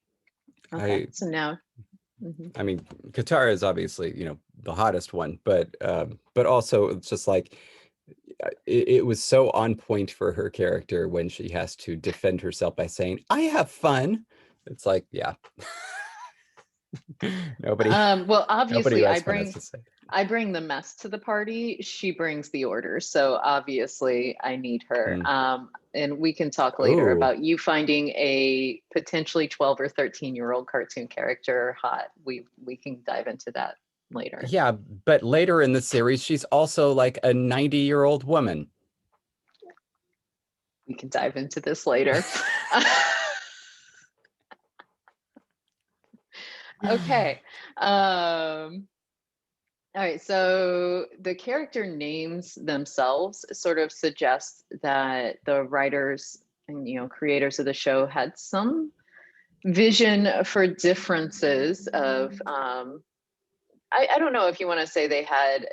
[SPEAKER 1] Okay,
[SPEAKER 2] I
[SPEAKER 1] so now, mhm.
[SPEAKER 2] I mean, Katara is obviously, the hottest one, but also it's just like it was so on point for her character when she has to defend herself by saying, "I have fun." It's like, yeah. Nobody,
[SPEAKER 1] Well,
[SPEAKER 2] nobody
[SPEAKER 1] obviously,
[SPEAKER 2] writes fun has to say.
[SPEAKER 1] I bring the mess to the party. She brings the order. So obviously, I need her.
[SPEAKER 2] Mm.
[SPEAKER 1] And we can talk later
[SPEAKER 2] Oh,
[SPEAKER 1] about you finding a potentially 12 or 13-year-old cartoon character hot. We can dive into that later.
[SPEAKER 2] yeah, but later in the series, she's also like a 90-year-old woman.
[SPEAKER 1] We can dive into this later. Okay. All right, so the character names themselves sort of suggest that the writers and creators of the show had some vision for differences of I don't know if you want to say they had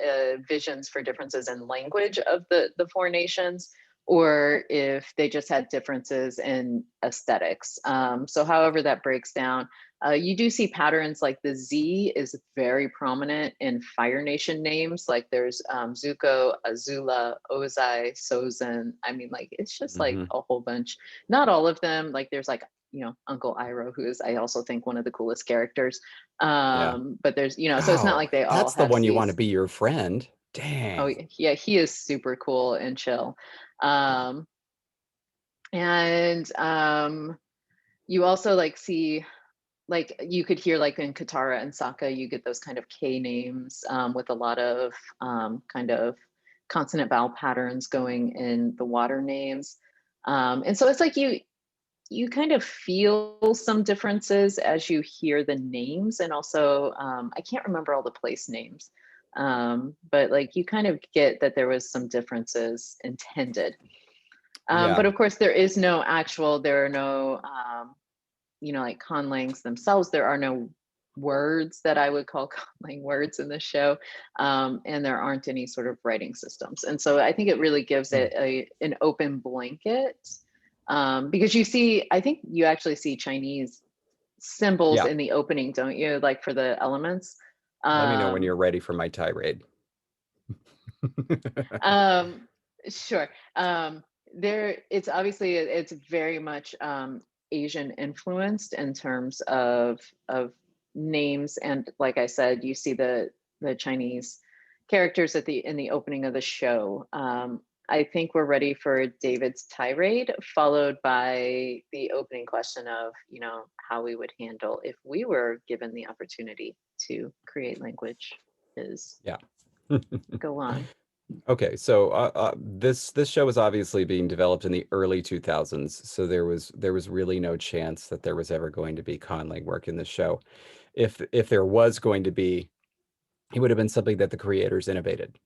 [SPEAKER 1] visions for differences in language of the four nations, or if they just had differences in aesthetics. So however that breaks down, you do see patterns like the Z is very prominent in Fire Nation names. Like there's Zuko, Azula, Ozai, Sozin. I mean, like it's just like
[SPEAKER 2] Hmm.
[SPEAKER 1] a whole bunch. Not all of them. Like there's like Uncle Iroh, who is I also think one of the coolest characters.
[SPEAKER 2] Yeah.
[SPEAKER 1] But there's so it's not
[SPEAKER 2] Oh,
[SPEAKER 1] like they all
[SPEAKER 2] that's the
[SPEAKER 1] have
[SPEAKER 2] one you want to
[SPEAKER 1] C's.
[SPEAKER 2] be your friend.
[SPEAKER 1] Oh
[SPEAKER 2] Dang.
[SPEAKER 1] yeah, he is super cool and chill. um and you also like see, like you could hear like in Katara and Sokka, you get those kind of K names with a lot of kind of consonant vowel patterns going in the water names. And so it's like you kind of feel some differences as you hear the names, and also I can't remember all the place names, but like you kind of get that there was some differences intended.
[SPEAKER 2] Yeah.
[SPEAKER 1] But of course there are no like conlangs themselves. There are no words that I would call conlang words in the show, and there aren't any sort of writing systems. And so I think it really gives
[SPEAKER 2] Hmm.
[SPEAKER 1] it an open blanket, because I think you actually see Chinese symbols
[SPEAKER 2] Yeah.
[SPEAKER 1] in the opening, don't you? Like for the elements.
[SPEAKER 2] Let me know when
[SPEAKER 1] Um,
[SPEAKER 2] you're ready for my tirade.
[SPEAKER 1] um, sure. It's obviously it's very much Asian influenced in terms of names, and like I said, you see the Chinese characters in the opening of the show. I think we're ready for David's tirade, followed by the opening question of how we would handle if we were given the opportunity to create language. Is
[SPEAKER 2] Yeah.
[SPEAKER 1] Go on.
[SPEAKER 2] Okay, so this show was obviously being developed in the early 2000s, so there was really no chance that there was ever going to be conlang work in the show. If there was going to be, it would have been something that the creators innovated,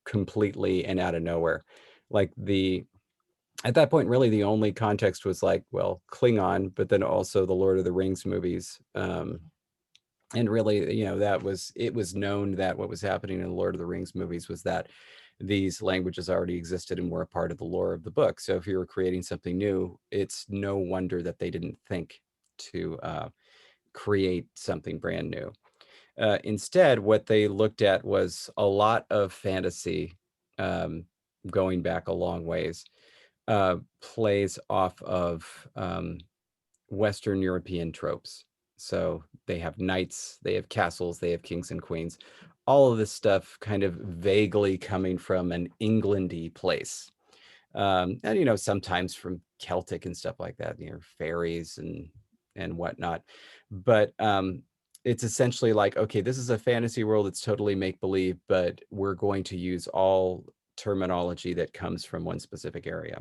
[SPEAKER 2] completely and out of nowhere. Like at that point, really the only context was like, well, Klingon, but then also the Lord of the Rings movies. And really, it was known that what was happening in the Lord of the Rings movies was that these languages already existed and were a part of the lore of the book. So if you were creating something new, it's no wonder that they didn't think to create something brand new. Instead, what they looked at was a lot of fantasy, um, going back a long ways, plays off of Western European tropes. So they have knights, they have castles, they have kings and queens. All of this stuff kind of vaguely coming from an Englandy place. And sometimes from Celtic and stuff like that, fairies and whatnot. But it's essentially like, okay, this is a fantasy world. It's totally make believe, but we're going to use all terminology that comes from one specific area.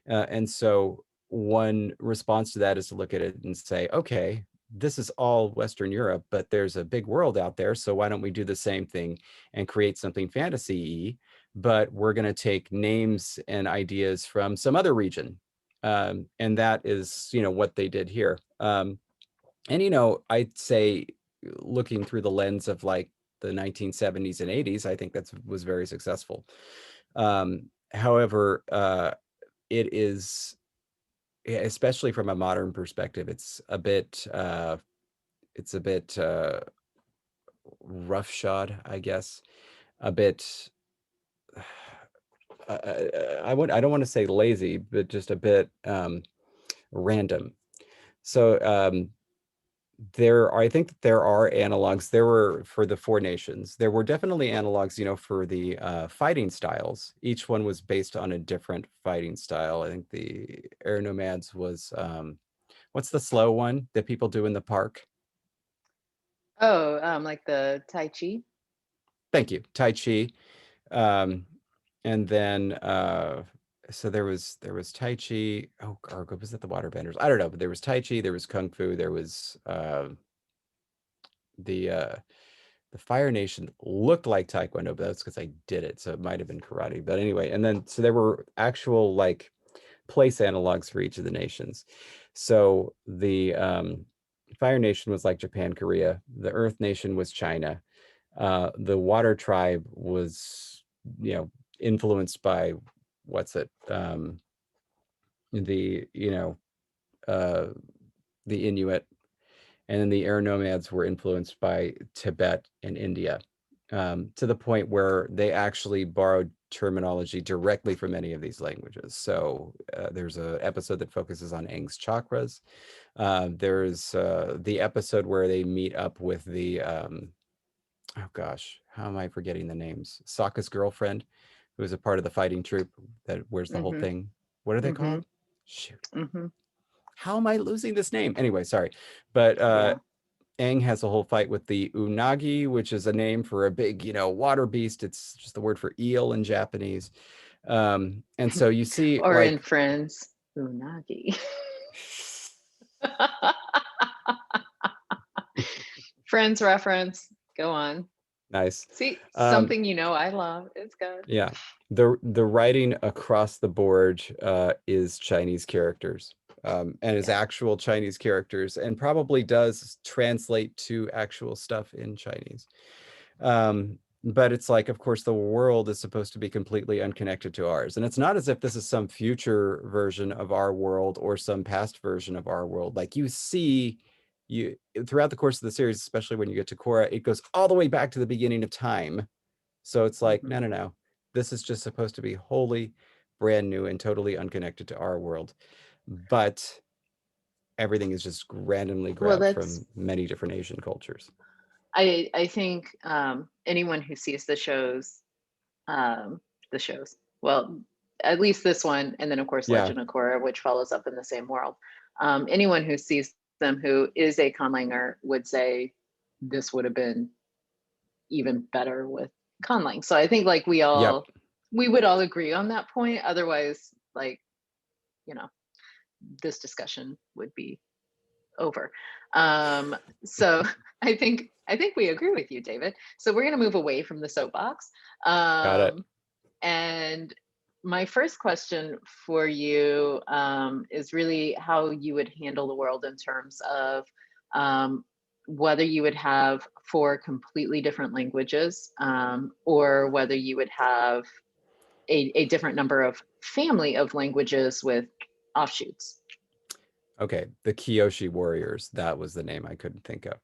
[SPEAKER 2] And so one response to that is to look at it and say, okay, this is all Western Europe, but there's a big world out there. So why don't we do the same thing and create something fantasy-y, but we're going to take names and ideas from some other region. And that is, what they did here. And, I'd say looking through the lens of like the 1970s and 80s, I think that was very successful. However, it is, especially from a modern perspective, it's a bit roughshod, I guess, a bit. I don't want to say lazy, but just a bit random. So I think that there are analogs. There were for the four nations. There were definitely analogs, for the fighting styles. Each one was based on a different fighting style. I think the air nomads was what's the slow one that people do in the park?
[SPEAKER 1] Oh, like the Tai Chi.
[SPEAKER 2] Thank you, Tai Chi. Um, and then so there was Tai Chi. Oh, or was it the waterbenders? I don't know, but there was Tai Chi, there was Kung Fu, there was the the Fire Nation looked like Taekwondo, but that's because I did it, so it might have been karate. But anyway, and then so there were actual like place analogs for each of the nations. So the Fire Nation was like Japan, Korea. The Earth Nation was China. The Water Tribe was, influenced by what's it? The uh, the Inuit, and then the air nomads were influenced by Tibet and India, to the point where they actually borrowed terminology directly from many of these languages. So there's an episode that focuses on Aang's chakras. There's the episode where they meet up with the oh gosh, how am I forgetting the names? Sokka's girlfriend, who is a part of the fighting troop that wears the whole
[SPEAKER 1] Mm-hmm.
[SPEAKER 2] thing. What are they
[SPEAKER 1] Mm-hmm.
[SPEAKER 2] called? Shoot.
[SPEAKER 1] Mm-hmm.
[SPEAKER 2] How am I losing this name? Anyway, sorry. But
[SPEAKER 1] Yeah.
[SPEAKER 2] Aang has a whole fight with the unagi, which is a name for a big, water beast. It's just the word for eel in Japanese. And so you see,
[SPEAKER 1] Or in
[SPEAKER 2] like,
[SPEAKER 1] Friends, Unagi. Friends reference. Go on.
[SPEAKER 2] nice.
[SPEAKER 1] See,
[SPEAKER 2] Um,
[SPEAKER 1] something I love. It's good.
[SPEAKER 2] yeah, the writing across the board is Chinese characters, and is
[SPEAKER 1] Yeah.
[SPEAKER 2] actual Chinese characters, and probably does translate to actual stuff in Chinese. But it's like, of course, the world is supposed to be completely unconnected to ours. And it's not as if this is some future version of our world or some past version of our world. Like you throughout the course of the series, especially when you get to Korra, it goes all the way back to the beginning of time. So it's like,
[SPEAKER 1] Mm-hmm.
[SPEAKER 2] no, no, no. This is just supposed to be wholly brand new and totally unconnected to our world. But everything is just randomly
[SPEAKER 1] Well,
[SPEAKER 2] grabbed
[SPEAKER 1] that's
[SPEAKER 2] from many different Asian cultures.
[SPEAKER 1] I think anyone who sees um, the shows, well, at least this one, and then of course
[SPEAKER 2] Yeah.
[SPEAKER 1] Legend of Korra, which follows up in the same world. Anyone who sees them who is a conlanger would say this would have been even better with conlang. So I think like
[SPEAKER 2] Yep.
[SPEAKER 1] we would all agree on that point. Otherwise, like you know, this discussion would be over. So I think we agree with you, David. So we're going to move away from the soapbox.
[SPEAKER 2] Got it.
[SPEAKER 1] Um, and my first question for you is really how you would handle the world in terms of um, whether you would have four completely different languages or whether you would have a different number of family of languages with offshoots.
[SPEAKER 2] Okay, the Kyoshi Warriors. That was the name I couldn't think of.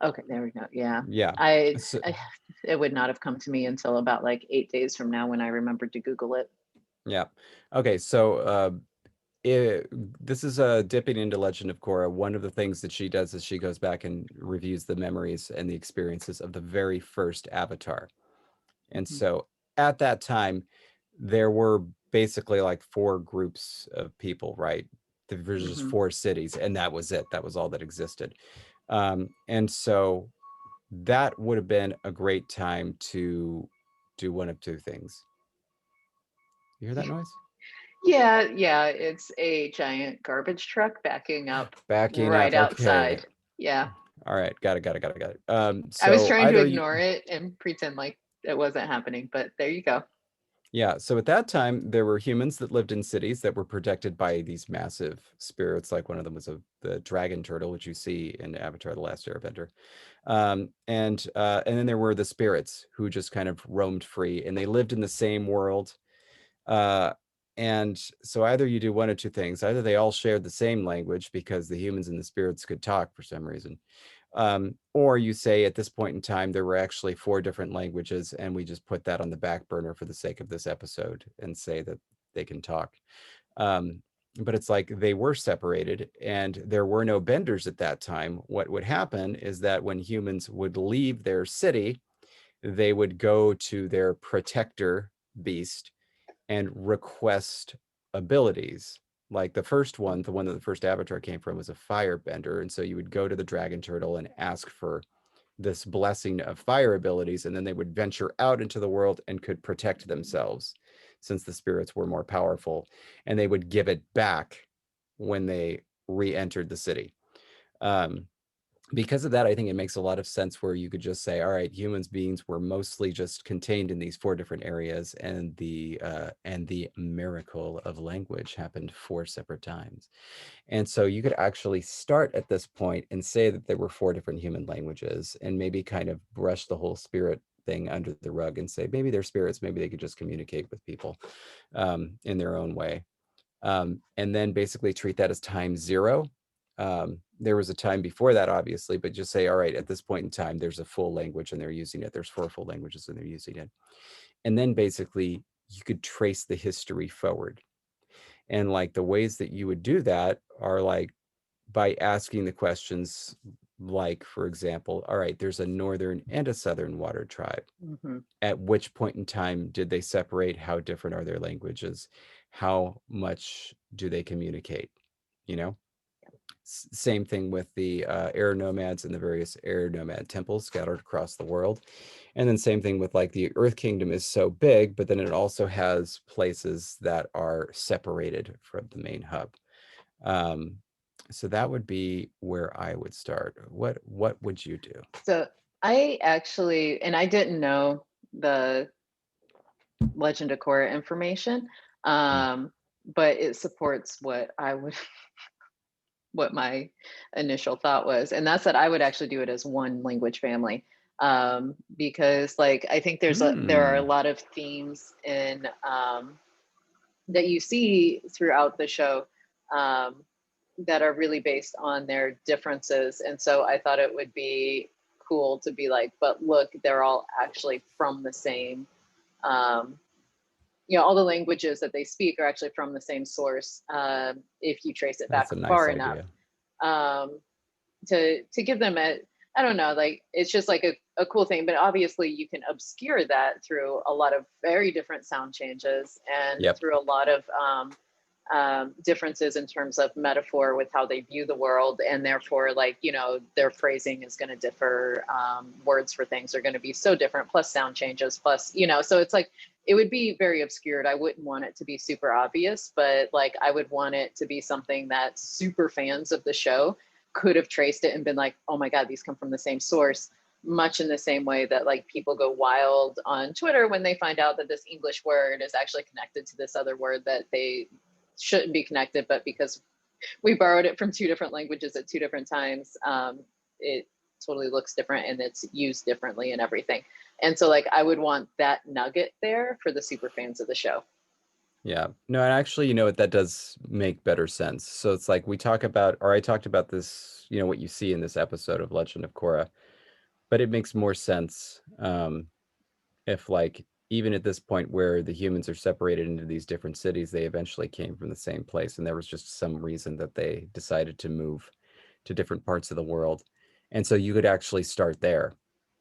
[SPEAKER 1] Okay, there we go. Yeah.
[SPEAKER 2] Yeah.
[SPEAKER 1] I,
[SPEAKER 2] So,
[SPEAKER 1] I it would not have come to me until about like 8 days from now when I remembered to Google it.
[SPEAKER 2] yeah. Okay, so this is dipping into Legend of Korra. One of the things that she does is she goes back and reviews the memories and the experiences of the very first Avatar. And
[SPEAKER 1] Mhm.
[SPEAKER 2] so at that time, there were basically like four groups of people, right? There was just
[SPEAKER 1] Mhm.
[SPEAKER 2] four cities, and that was it. That was all that existed. And so that would have been a great time to do one of two things. You hear that noise?
[SPEAKER 1] Yeah, yeah, it's a giant garbage truck backing up
[SPEAKER 2] Backing
[SPEAKER 1] right
[SPEAKER 2] up. Okay.
[SPEAKER 1] outside. Yeah.
[SPEAKER 2] All right. Got it. Got it. Got it. Got it.
[SPEAKER 1] I was
[SPEAKER 2] So
[SPEAKER 1] trying to
[SPEAKER 2] either you,
[SPEAKER 1] ignore it and pretend like it wasn't happening, but there you go.
[SPEAKER 2] yeah. So at that time, there were humans that lived in cities that were protected by these massive spirits. Like one of them was the dragon turtle, which you see in Avatar: The Last Airbender. And then there were the spirits who just kind of roamed free, and they lived in the same world. Uh, and so either you do one of two things: either they all shared the same language because the humans and the spirits could talk for some reason, or you say at this point in time there were actually four different languages, and we just put that on the back burner for the sake of this episode and say that they can talk. Um, but it's like they were separated and there were no benders at that time. What would happen is that when humans would leave their city, they would go to their protector beast and request abilities. Like the first one, the one that the first avatar came from, was a firebender. And so you would go to the dragon turtle and ask for this blessing of fire abilities, and then they would venture out into the world and could protect themselves since the spirits were more powerful, and they would give it back when they re-entered the city. um, because of that, I think it makes a lot of sense where you could just say, all right, humans beings were mostly just contained in these 4 different areas, and the miracle of language happened 4 separate times. And so you could actually start at this point and say that there were 4 different human languages, and maybe kind of brush the whole spirit thing under the rug and say maybe they're spirits, maybe they could just communicate with people in their own way. And then basically treat that as time 0. There was a time before that, obviously, but just say, all right, at this point in time, there's a full language and they're using it. There's 4 full languages and they're using it. And then basically you could trace the history forward. And like the ways that you would do that are like by asking the questions, like, for example, all right, there's a northern and a southern water tribe.
[SPEAKER 1] Mm-hmm.
[SPEAKER 2] At which point in time did they separate? How different are their languages? How much do they communicate? You know, same thing with the air nomads and the various air nomad temples scattered across the world. And then same thing with like the Earth Kingdom is so big, but then it also has places that are separated from the main hub. Um, so that would be where I would start. What would you do?
[SPEAKER 1] So I actually, and I didn't know the Legend of Korra information,
[SPEAKER 2] Mm.
[SPEAKER 1] but it supports what I would, what my initial thought was, and that's that I would actually do it as one language family, because like I think there are a
[SPEAKER 2] Mm.
[SPEAKER 1] lot of themes in that you see throughout the show, um, that are really based on their differences. And so I thought it would be cool to be like, but look, they're all actually from the same, um, all the languages that they speak are actually from the same source, if you trace it back
[SPEAKER 2] That's a nice
[SPEAKER 1] far enough,
[SPEAKER 2] idea.
[SPEAKER 1] um, to give them a, I don't know, like it's just like a cool thing. But obviously you can obscure that through a lot of very different sound changes and
[SPEAKER 2] Yep.
[SPEAKER 1] through a lot of differences in terms of metaphor with how they view the world, and therefore like their phrasing is going to differ, words for things are going to be so different, plus sound changes, plus so it's like it would be very obscured. I wouldn't want it to be super obvious, but like I would want it to be something that super fans of the show could have traced it and been like, oh my god, these come from the same source, much in the same way that like people go wild on Twitter when they find out that this English word is actually connected to this other word that they shouldn't be connected, but because we borrowed it from 2 different languages at 2 different times, it totally looks different and it's used differently and everything. And so like I would want that nugget there for the super fans of the show.
[SPEAKER 2] Yeah. No, and actually, you know what, that does make better sense. So it's like we talk about, or I talked about this, what you see in this episode of Legend of Korra, but it makes more sense if like even at this point where the humans are separated into these different cities, they eventually came from the same place, and there was just some reason that they decided to move to different parts of the world. And so you could actually start there.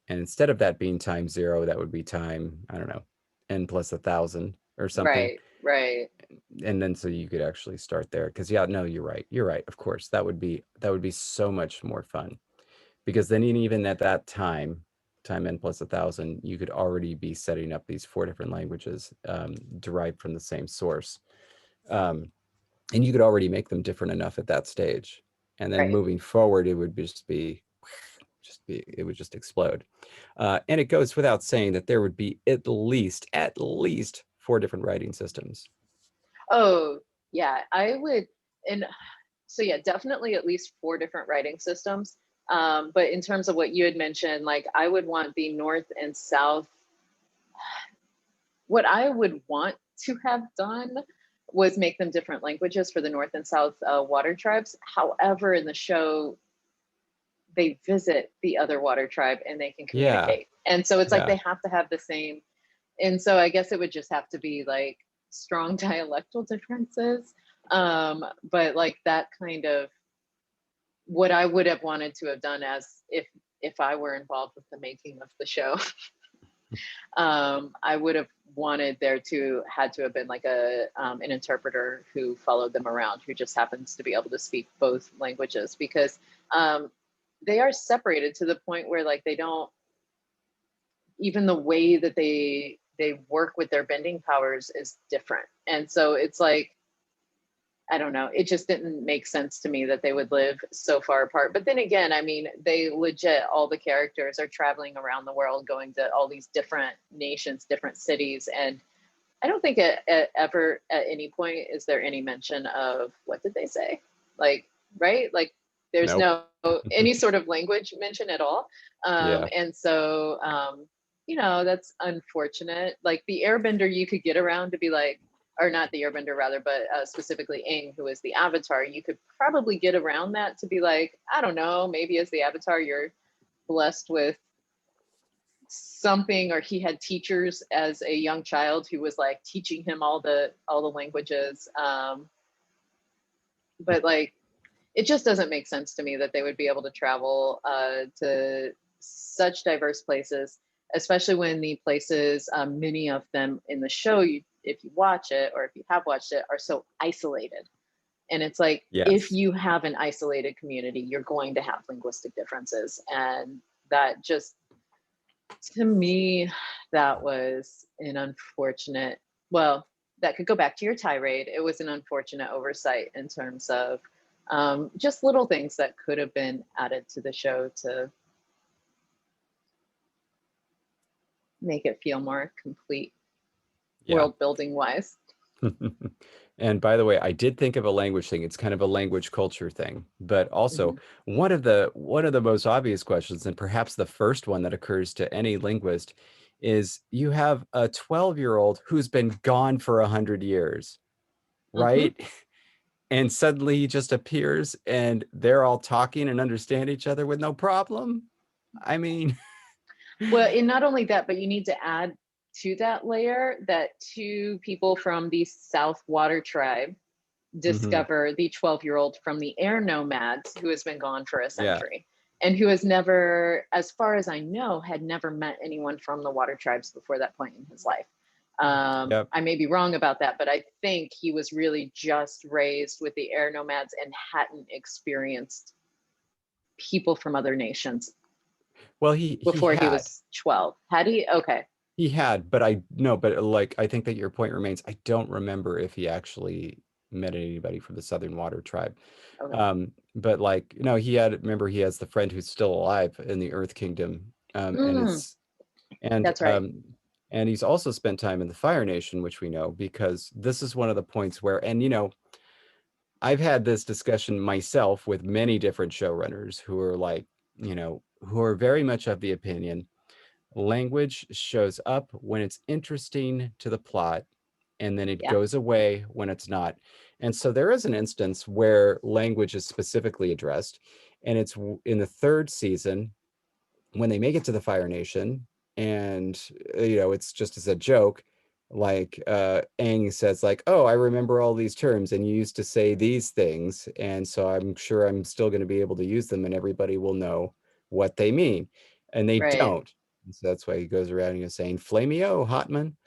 [SPEAKER 2] And instead of that being time 0, that would be time, I don't know, n plus 1,000 or something.
[SPEAKER 1] Right.
[SPEAKER 2] And then so you could actually start there, because yeah, no, you're right, of course, that would be so much more fun, because then even at that time n plus 1,000, you could already be setting up these 4 different languages derived from the same source, um, and you could already make them different enough at that stage, and then
[SPEAKER 1] Right.
[SPEAKER 2] moving forward it would just be it would just explode. And it goes without saying that there would be at least 4 different writing systems.
[SPEAKER 1] Oh yeah, I would. And so yeah, definitely at least 4 different writing systems. But in terms of what you had mentioned, like I would want the North and South. What I would want to have done was make them different languages for the North and South water tribes. However, in the show, they visit the other water tribe and they can
[SPEAKER 2] Yeah.
[SPEAKER 1] communicate. And so it's like
[SPEAKER 2] Yeah.
[SPEAKER 1] they have to have the same. And so I guess it would just have to be like strong dialectal differences. But like that kind of what I would have wanted to have done as if I were involved with the making of the show. I would have wanted there to had to have been like an interpreter who followed them around, who just happens to be able to speak both languages, because they are separated to the point where like they don't, even the way that they work with their bending powers is different, and so it's like, I don't know. It just didn't make sense to me that they would live so far apart. But then again, I mean, they legit, all the characters are traveling around the world, going to all these different nations, different cities. And I don't think ever at any point is there any mention of what did they say? Like, right? Like, there's
[SPEAKER 2] Nope.
[SPEAKER 1] no any sort of language mention at all.
[SPEAKER 2] Yeah.
[SPEAKER 1] And so, that's unfortunate. Like the Airbender, you could get around to be like, or not the Airbender rather, but specifically Aang, who is the Avatar. You could probably get around that to be like, I don't know, maybe as the Avatar, you're blessed with something, or he had teachers as a young child who was like teaching him all the languages. But like, it just doesn't make sense to me that they would be able to travel to such diverse places, especially when the places, many of them in the show, if you watch it or if you have watched it, are so isolated. And it's like, if
[SPEAKER 2] Yes.
[SPEAKER 1] you have an isolated community, you're going to have linguistic differences. And that just, to me, that was an unfortunate, well, that could go back to your tirade. It was an unfortunate oversight in terms of just little things that could have been added to the show to make it feel more complete,
[SPEAKER 2] Yeah.
[SPEAKER 1] world building wise.
[SPEAKER 2] And by the way, I did think of a language thing. It's kind of a language culture thing, but also
[SPEAKER 1] Mhm.
[SPEAKER 2] one of the most obvious questions, and perhaps the first one that occurs to any linguist, is you have a 12-year-old who's been gone for 100 years,
[SPEAKER 1] Mhm.
[SPEAKER 2] right? And suddenly he just appears and they're all talking and understand each other with no problem. I mean,
[SPEAKER 1] Well, and not only that, but you need to add to that layer that two people from the South Water tribe
[SPEAKER 2] mhm,
[SPEAKER 1] discover the 12-year-old from the air nomads who has been gone for a
[SPEAKER 2] yeah,
[SPEAKER 1] century and who has never, as far as I know, had never met anyone from the water tribes before that point in his life.
[SPEAKER 2] yep.
[SPEAKER 1] I may be wrong about that, but I think he was really just raised with the air nomads and hadn't experienced people from other nations
[SPEAKER 2] Well, he
[SPEAKER 1] before he
[SPEAKER 2] had.
[SPEAKER 1] was 12. Had he? Okay.
[SPEAKER 2] He had, but I no, but like I think that your point remains. I don't remember if he actually met anybody from the Southern Water tribe.
[SPEAKER 1] Okay.
[SPEAKER 2] But like, he had, remember, he has the friend who's still alive in the Earth Kingdom. And
[SPEAKER 1] Mm,
[SPEAKER 2] it's and
[SPEAKER 1] that's right.
[SPEAKER 2] and he's also spent time in the Fire Nation, which we know, because this is one of the points where, and I've had this discussion myself with many different showrunners who are like, who are very much of the opinion language shows up when it's interesting to the plot, and then it
[SPEAKER 1] Yeah.
[SPEAKER 2] goes away when it's not. And so there is an instance where language is specifically addressed, and it's in the third season when they make it to the Fire Nation, and it's just as a joke, like Aang says, like, "Oh, I remember all these terms, and you used to say these things, and so I'm sure I'm still going to be able to use them, and everybody will know what they mean." And they
[SPEAKER 1] Right.
[SPEAKER 2] don't. And so that's why he goes around, saying, "Flameo, Hotman."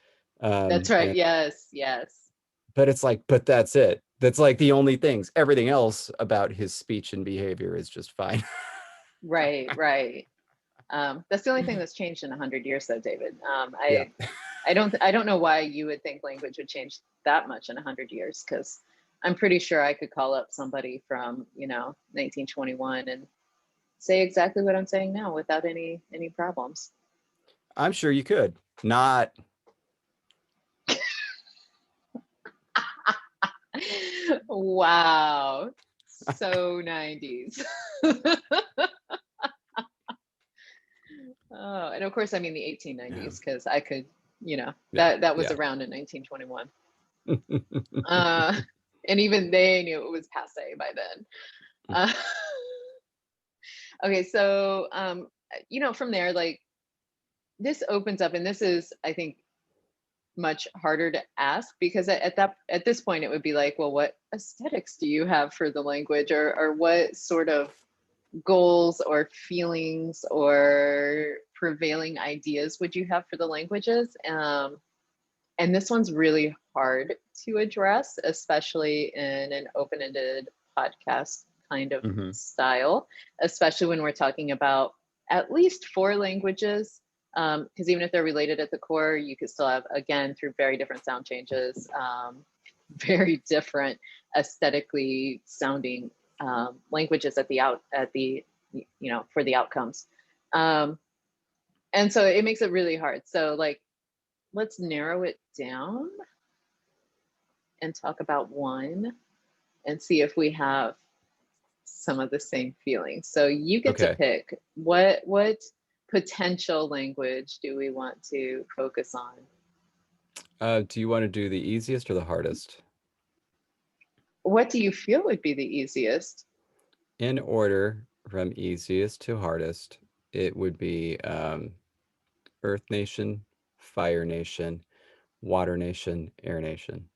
[SPEAKER 1] That's right.
[SPEAKER 2] And
[SPEAKER 1] Yes. Yes.
[SPEAKER 2] but it's like, but that's it. That's like the only things. Everything else about his speech and behavior is just fine.
[SPEAKER 1] Right. Right. That's the only thing that's changed in 100 years, though, David.
[SPEAKER 2] Yeah.
[SPEAKER 1] I don't know why you would think language would change that much in 100 years, because I'm pretty sure I could call up somebody from 1921 and say exactly what I'm saying now without any problems.
[SPEAKER 2] I'm sure you could. Not.
[SPEAKER 1] Wow, so 90s. Oh, and of course I mean the
[SPEAKER 2] Yeah.
[SPEAKER 1] 1890s, because I could,
[SPEAKER 2] Yeah.
[SPEAKER 1] that was
[SPEAKER 2] Yeah.
[SPEAKER 1] around in 1921. Uh, and even they knew it was passe by then. Uh, okay, so from there, like, this opens up, and this is, I think, much harder to ask, because at this point it would be like, well, what aesthetics do you have for the language, or what sort of goals or feelings or prevailing ideas would you have for the languages? And this one's really hard to address, especially in an open-ended podcast kind of
[SPEAKER 2] Hmm.
[SPEAKER 1] style, especially when we're talking about at least four languages. Because even if they're related at the core, you could still have, again, through very different sound changes, very different aesthetically sounding languages at the for the outcomes. Um, and so it makes it really hard. So like, let's narrow it down and talk about one and see if we have some of the same feelings. So you get to
[SPEAKER 2] Okay.
[SPEAKER 1] pick what potential language do we want to focus on?
[SPEAKER 2] Do you want to do the easiest or the hardest?
[SPEAKER 1] What do you feel would be the easiest?
[SPEAKER 2] In order from easiest to hardest, it would be Earth Nation, Fire Nation, Water Nation, Air Nation.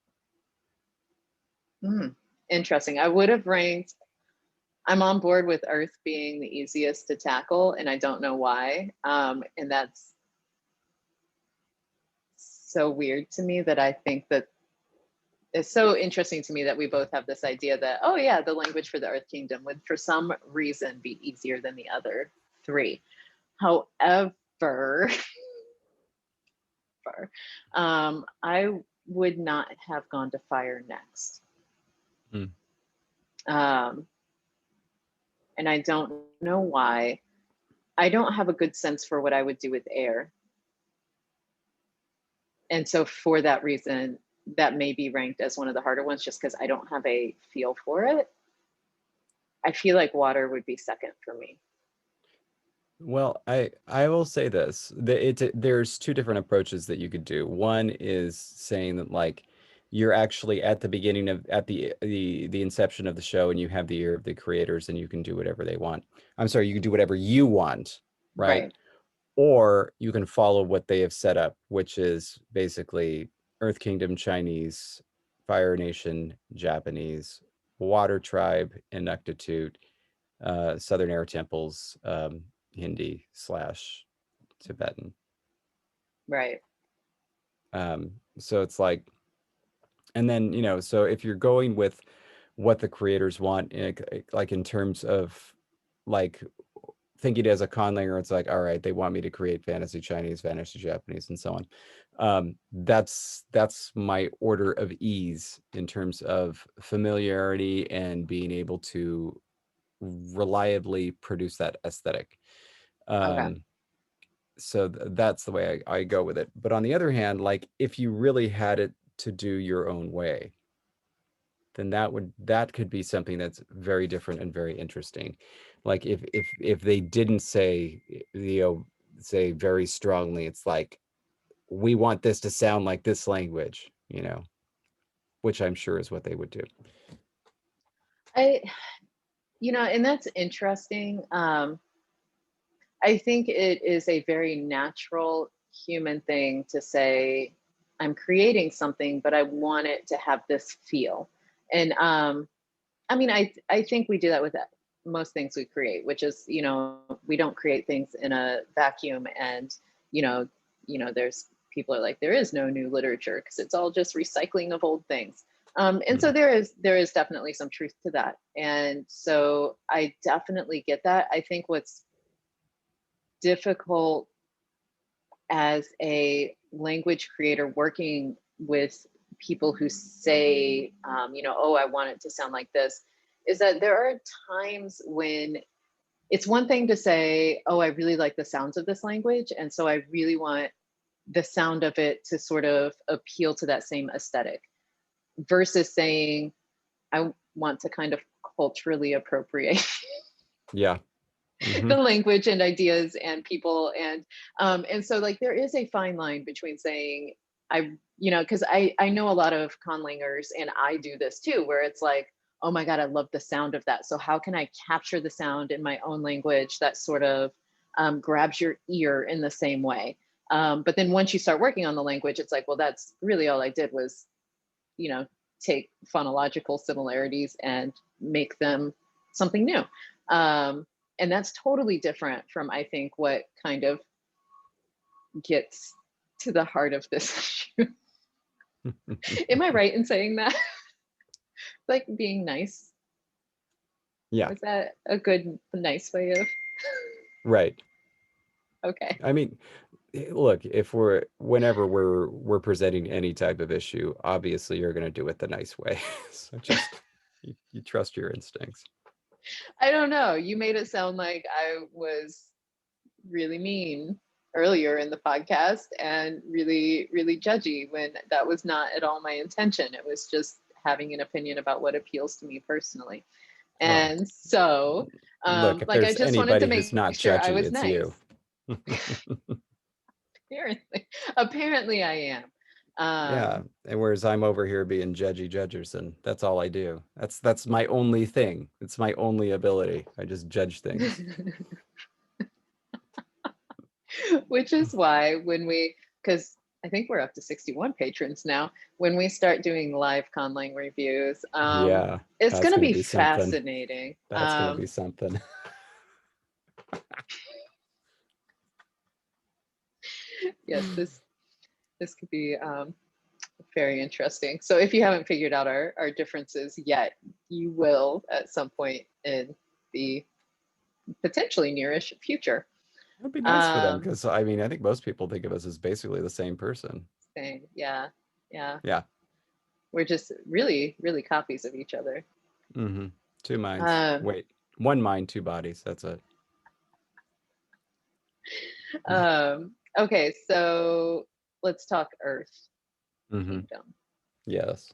[SPEAKER 1] Hmm, interesting. I would have ranked, I'm on board with Earth being the easiest to tackle, and I don't know why. And that's so weird to me, that I think that it's so interesting to me that we both have this idea that, oh yeah, the language for the Earth Kingdom would for some reason be easier than the other three. However, I would not have gone to fire next.
[SPEAKER 2] Hmm.
[SPEAKER 1] Um, and I don't know why. I don't have a good sense for what I would do with air. And so for that reason, that may be ranked as one of the harder ones, just because I don't have a feel for it. I feel like water would be second for me.
[SPEAKER 2] Well, I will say this. There's two different approaches that you could do. One is saying that like you're actually at the beginning of at the inception of the show and you have the ear of the creators and you can do whatever they want. I'm sorry, you can do whatever you want, right?
[SPEAKER 1] Right.
[SPEAKER 2] Or you can follow what they have set up, which is basically Earth Kingdom Chinese, Fire Nation Japanese, Water Tribe Inuktitut, Southern Air Temples, Hindi slash Tibetan.
[SPEAKER 1] Right.
[SPEAKER 2] So it's like, and then, so if you're going with what the creators want, like in terms of like thinking as a conlanger, it's like, all right, they want me to create fantasy Chinese, fantasy Japanese, and so on. That's my order of ease in terms of familiarity and being able to reliably produce that aesthetic.
[SPEAKER 1] Okay.
[SPEAKER 2] So that's the way I go with it. But on the other hand, like if you really had it to do your own way, then that could be something that's very different and very interesting. Like if they didn't say, say very strongly, it's like we want this to sound like this language, which I'm sure is what they would do.
[SPEAKER 1] I, and that's interesting. I think it is a very natural human thing to say, I'm creating something, but I want it to have this feel. And I mean, I think we do that with most things we create, which is, we don't create things in a vacuum. And, you know, there's people are like, there is no new literature because it's all just recycling of old things. And so
[SPEAKER 2] Mhm.
[SPEAKER 1] there is definitely some truth to that. And so I definitely get that. I think what's difficult as a language creator working with people who say, oh, I want it to sound like this, is that there are times when it's one thing to say, oh, I really like the sounds of this language. And so I really want the sound of it to sort of appeal to that same aesthetic, versus saying, I want to kind of culturally appropriate
[SPEAKER 2] Yeah. Hmm.
[SPEAKER 1] the language and ideas and people. And so like there is a fine line between saying, because I know a lot of conlangers, and I do this too, where it's like, oh my god, I love the sound of that, so how can I capture the sound in my own language that sort of grabs your ear in the same way. But then once you start working on the language, it's like, well, that's really all I did was, take phonological similarities and make them something new. And that's totally different from, I think, what kind of gets to the heart of this issue. Am I right in saying that? Like being nice.
[SPEAKER 2] Yeah.
[SPEAKER 1] Is that a good, nice way of?
[SPEAKER 2] Right.
[SPEAKER 1] Okay.
[SPEAKER 2] I mean, look, whenever we're presenting any type of issue, obviously you're going to do it the nice way. So just you trust your instincts.
[SPEAKER 1] I don't know. You made it sound like I was really mean earlier in the podcast and really, really judgy, when that was not at all my intention. It was just having an opinion about what appeals to me personally.
[SPEAKER 2] Well,
[SPEAKER 1] And so,
[SPEAKER 2] look, if
[SPEAKER 1] like, I
[SPEAKER 2] there's
[SPEAKER 1] just wanted to
[SPEAKER 2] anybody who's
[SPEAKER 1] make
[SPEAKER 2] not
[SPEAKER 1] sure I
[SPEAKER 2] judgy,
[SPEAKER 1] was
[SPEAKER 2] it's
[SPEAKER 1] nice.
[SPEAKER 2] you.
[SPEAKER 1] Apparently I am.
[SPEAKER 2] Yeah, and whereas I'm over here being judgy Judgerson, that's all I do. That's my only thing. It's my only ability. I just judge things.
[SPEAKER 1] Which is why because I think we're up to 61 patrons now, when we start doing live Conlang reviews,
[SPEAKER 2] Yeah,
[SPEAKER 1] it's
[SPEAKER 2] that's
[SPEAKER 1] going to
[SPEAKER 2] gonna
[SPEAKER 1] be
[SPEAKER 2] be something.
[SPEAKER 1] fascinating.
[SPEAKER 2] That's gonna be something.
[SPEAKER 1] Yes, this could be very interesting. So if you haven't figured out our differences yet, you will at some point in the potentially nearish future.
[SPEAKER 2] It would be nice for them because I mean I think most people think of us as basically the same person.
[SPEAKER 1] Same. Yeah.
[SPEAKER 2] Yeah.
[SPEAKER 1] We're just really, really copies of each other.
[SPEAKER 2] Mm-hmm. Two minds. Wait, one mind, two bodies. That's it.
[SPEAKER 1] Okay, so let's talk Earth Kingdom.
[SPEAKER 2] Yes.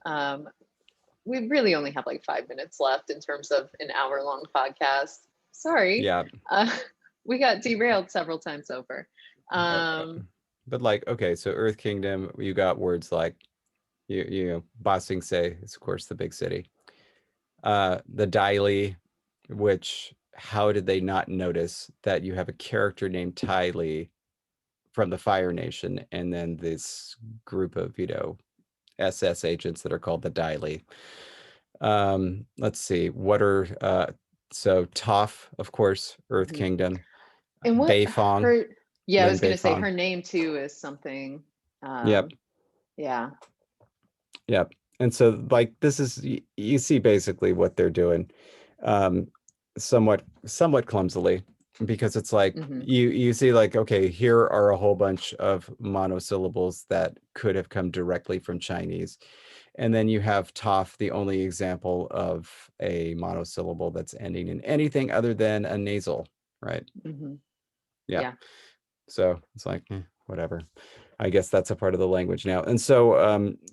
[SPEAKER 1] We really only have like 5 minutes left in terms of an hour-long podcast. Sorry.
[SPEAKER 2] Yeah.
[SPEAKER 1] We got derailed several times over.
[SPEAKER 2] But like, okay, so Earth Kingdom, you got words like you know, Ba Sing Se is of course the big city. The Daily, which how did they not notice that you have a character named Ty Lee from the Fire Nation and then this group of, you know, SS agents that are called the Daily. Let's see, what are so Toph, of course, Earth Kingdom.
[SPEAKER 1] And what
[SPEAKER 2] Beifong,
[SPEAKER 1] her? Yeah, I
[SPEAKER 2] Lin
[SPEAKER 1] was going to say
[SPEAKER 2] Beifong.
[SPEAKER 1] her name too is something.
[SPEAKER 2] Yep.
[SPEAKER 1] Yeah.
[SPEAKER 2] Yep. And so like this is you see basically what they're doing, um, somewhat clumsily, because it's like you see like, okay, here are a whole bunch of monosyllables that could have come directly from Chinese. And then you have Toph, the only example of a monosyllable that's ending in anything other than a nasal, right? Yeah. So it's like, whatever. I guess that's a part of the language now. And so,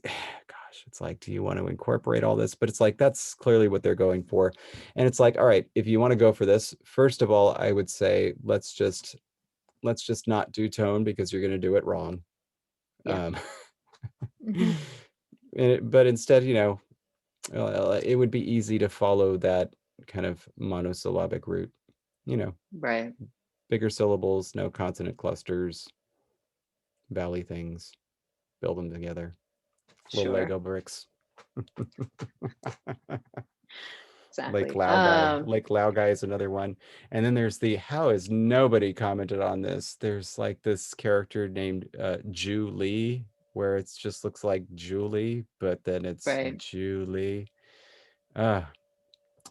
[SPEAKER 2] gosh, it's like, do you want to incorporate all this? But it's like, that's clearly what they're going for. And it's like, all right, if you want to go for this, first of all, I would say, let's just not do tone because you're going to do it wrong.
[SPEAKER 1] Yeah.
[SPEAKER 2] But instead, you know, it would be easy to follow that kind of monosyllabic route, you know,
[SPEAKER 1] Right.
[SPEAKER 2] bigger syllables, no consonant clusters, valley things, build them together, little
[SPEAKER 1] Sure.
[SPEAKER 2] Lego bricks.
[SPEAKER 1] Exactly.
[SPEAKER 2] Lake Lao guy is another one. And then there's the, how has nobody commented on this? There's like this character named Julie, where it just looks like Julie, but then it's Julie. Oh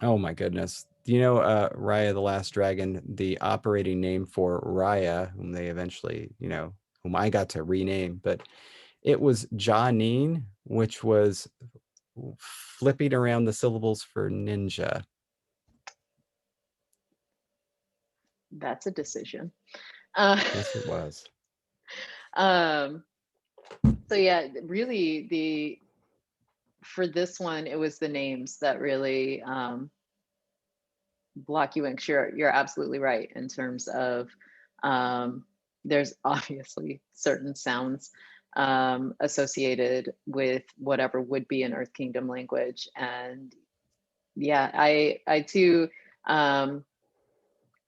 [SPEAKER 2] my goodness. Do you know Raya the Last Dragon, the operating name for Raya, whom they eventually, you know, whom I got to rename, but it was Janine, which was flipping around the syllables for ninja.
[SPEAKER 1] That's a decision.
[SPEAKER 2] Yes, it was.
[SPEAKER 1] So yeah, really for this one, it was the names that really block you in. You're absolutely right in terms of there's obviously certain sounds associated with whatever would be an Earth Kingdom language. And yeah, I too,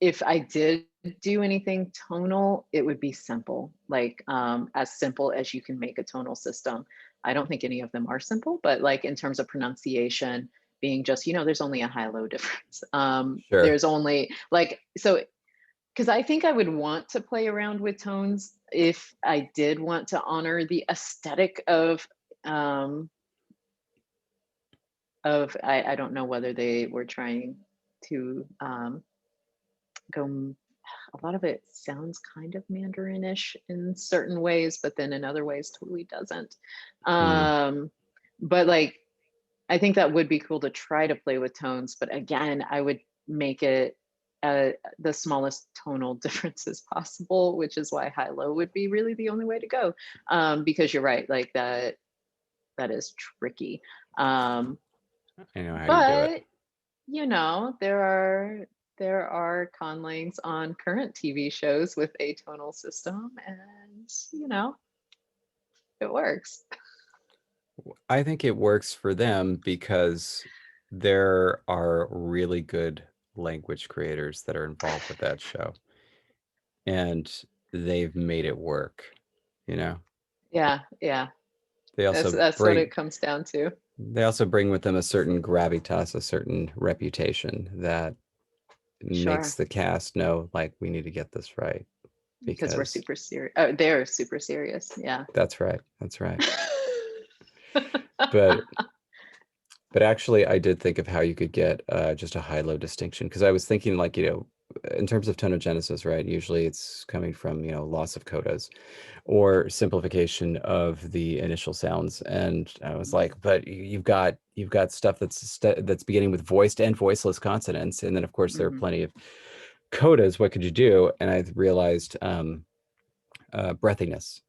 [SPEAKER 1] if I did do anything tonal, it would be simple, like as simple as you can make a tonal system. I don't think any of them are simple, but like in terms of pronunciation, being just, there's only a high-low difference.
[SPEAKER 2] Sure.
[SPEAKER 1] There's only like, so, because I think I would want to play around with tones if I did want to honor the aesthetic um, I don't know whether they were trying to go. A lot of it sounds kind of Mandarinish in certain ways, but then in other ways totally doesn't.
[SPEAKER 2] Mm.
[SPEAKER 1] But like, I think that would be cool to try to play with tones, but again, I would make it the smallest tonal differences possible, which is why high-low would be really the only way to go. Because you're right, like that is tricky.
[SPEAKER 2] I know how you do it.
[SPEAKER 1] But there are conlangs on current TV shows with a tonal system, and it works.
[SPEAKER 2] I think it works for them because there are really good language creators that are involved with that show, and they've made it work, you know.
[SPEAKER 1] Yeah, yeah.
[SPEAKER 2] They
[SPEAKER 1] That's
[SPEAKER 2] also
[SPEAKER 1] that's what
[SPEAKER 2] bring
[SPEAKER 1] it comes down to.
[SPEAKER 2] they also bring with them a certain gravitas, a certain reputation that makes
[SPEAKER 1] Sure,
[SPEAKER 2] the cast know like we need to get this right
[SPEAKER 1] because we're
[SPEAKER 2] because
[SPEAKER 1] super serious. Oh, they're super serious. Yeah.
[SPEAKER 2] that's right. That's right. But actually, I did think of how you could get just a high-low distinction because I was thinking like, in terms of tonogenesis, right? Usually it's coming from, loss of codas or simplification of the initial sounds. And I was like, but you've got stuff that's beginning with voiced and voiceless consonants. And then of course there are
[SPEAKER 1] Hmm.
[SPEAKER 2] plenty of codas. What could you do? And I realized breathiness.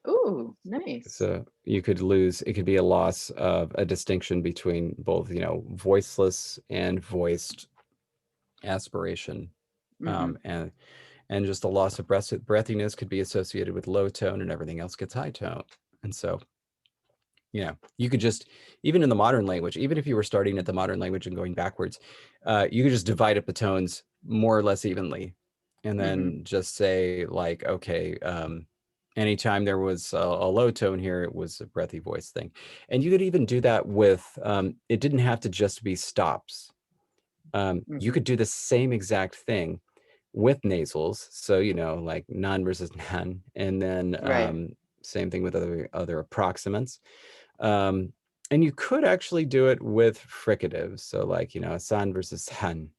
[SPEAKER 1] Ooh, nice.
[SPEAKER 2] So you could lose, it could be a loss of a distinction between both, voiceless and voiced aspiration.
[SPEAKER 1] Hmm.
[SPEAKER 2] And just a loss of breathiness could be associated with low tone and everything else gets high tone. And so, you could just, even in the modern language, even if you were starting at the modern language and going backwards, you could just divide up the tones more or less evenly. And
[SPEAKER 1] Hmm.
[SPEAKER 2] then just say like, okay, anytime there was a low tone here, it was a breathy voice thing. And you could even do that with, it didn't have to just be stops. You
[SPEAKER 1] Hmm.
[SPEAKER 2] could do the same exact thing with nasals. So, like nan versus nan, and then
[SPEAKER 1] Right.
[SPEAKER 2] same thing with other approximants. Um, and you could actually do it with fricatives. So like, san versus san.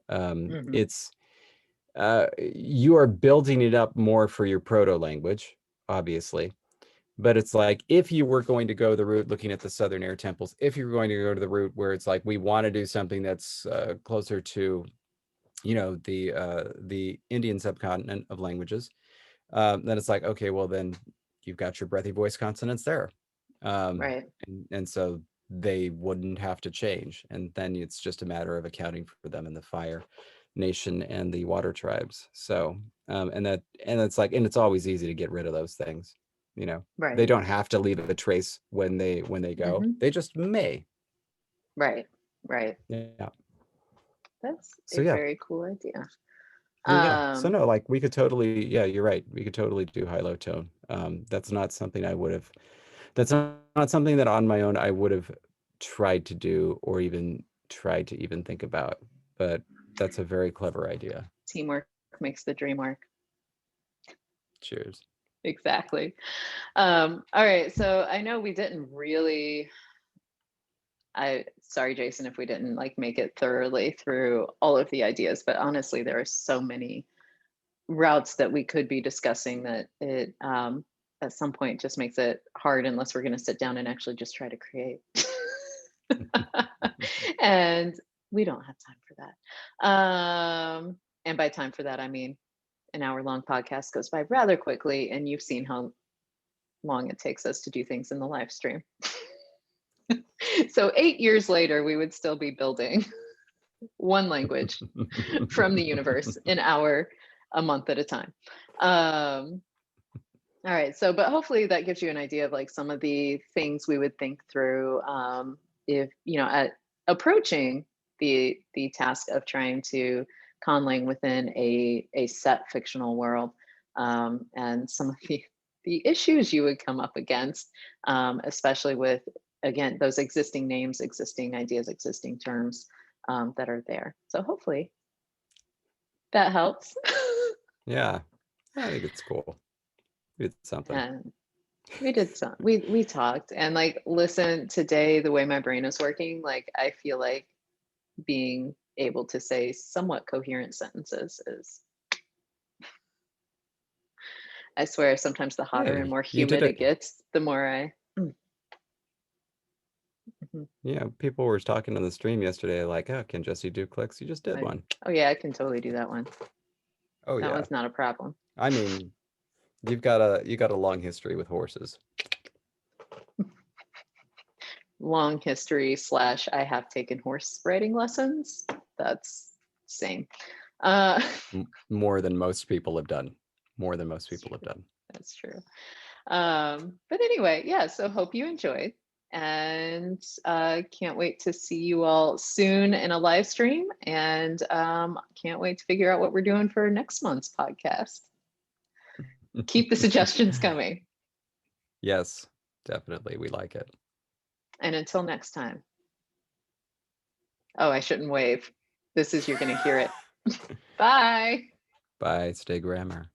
[SPEAKER 1] Hmm.
[SPEAKER 2] It's you are building it up more for your proto language, obviously. But it's like if you were going to go the route looking at the southern air temples, if you were going to go to the route where it's like we want to do something that's closer to the Indian subcontinent of languages, then it's like, okay, well then you've got your breathy voice consonants there,
[SPEAKER 1] Right.
[SPEAKER 2] and so they wouldn't have to change, and then it's just a matter of accounting for them in the Fire Nation and the Water Tribes. So, and it's like, and it's always easy to get rid of those things. They
[SPEAKER 1] Right.
[SPEAKER 2] don't have to leave a trace when they go.
[SPEAKER 1] Hmm.
[SPEAKER 2] They just may.
[SPEAKER 1] Right. Right.
[SPEAKER 2] Yeah.
[SPEAKER 1] That's
[SPEAKER 2] So
[SPEAKER 1] a
[SPEAKER 2] yeah,
[SPEAKER 1] very cool idea.
[SPEAKER 2] yeah. So
[SPEAKER 1] Um,
[SPEAKER 2] no, like we could totally, yeah, you're right. We could totally do high-low tone. That's not something I would have, that's not something that on my own I would have tried to do or even tried to even think about. But that's a very clever idea.
[SPEAKER 1] Teamwork makes the dream work.
[SPEAKER 2] Cheers.
[SPEAKER 1] Exactly. All right. So I know we didn't really, sorry, Jason, if we didn't like make it thoroughly through all of the ideas, but honestly, there are so many routes that we could be discussing that it at some point just makes it hard unless we're going to sit down and actually just try to create. And we don't have time for that. And by time for that, I mean an hour-long podcast goes by rather quickly, and you've seen how long it takes us to do things in the live stream. So 8 years later, we would still be building one language from the universe an hour a month at a time. Um, all right. So, but hopefully that gives you an idea of like some of the things we would think through if at approaching the task of trying to conlang within a set fictional world, and some of the issues you would come up against, especially with, again, those existing names, existing ideas, existing terms, that are there. So hopefully that helps.
[SPEAKER 2] Yeah, I think it's cool. We did something.
[SPEAKER 1] And we did some, we talked, and like, listen, today, the way my brain is working, like, I feel like being able to say somewhat coherent sentences is, I swear, sometimes the hotter and
[SPEAKER 2] Hey,
[SPEAKER 1] more
[SPEAKER 2] you did
[SPEAKER 1] humid it
[SPEAKER 2] it.
[SPEAKER 1] gets, the more Mhm.
[SPEAKER 2] Yeah, people were talking on the stream yesterday, like, oh, can Jesse do clicks? You just did one.
[SPEAKER 1] Oh yeah, I can totally do that one.
[SPEAKER 2] Oh
[SPEAKER 1] That
[SPEAKER 2] yeah.
[SPEAKER 1] one's not a problem.
[SPEAKER 2] I mean, you got a long history with horses.
[SPEAKER 1] Long history slash I have taken horse riding lessons. That's same. Uh,
[SPEAKER 2] More than most people have done. More than most people have done.
[SPEAKER 1] that's true. But anyway, yeah, so hope you enjoyed, and can't wait to see you all soon in a live stream, and can't wait to figure out what we're doing for next month's podcast. Keep the suggestions coming.
[SPEAKER 2] Yes, definitely. We like it.
[SPEAKER 1] And until next time. Oh, I shouldn't wave. This is, you're going to hear it. Bye.
[SPEAKER 2] Bye. Stay grammar.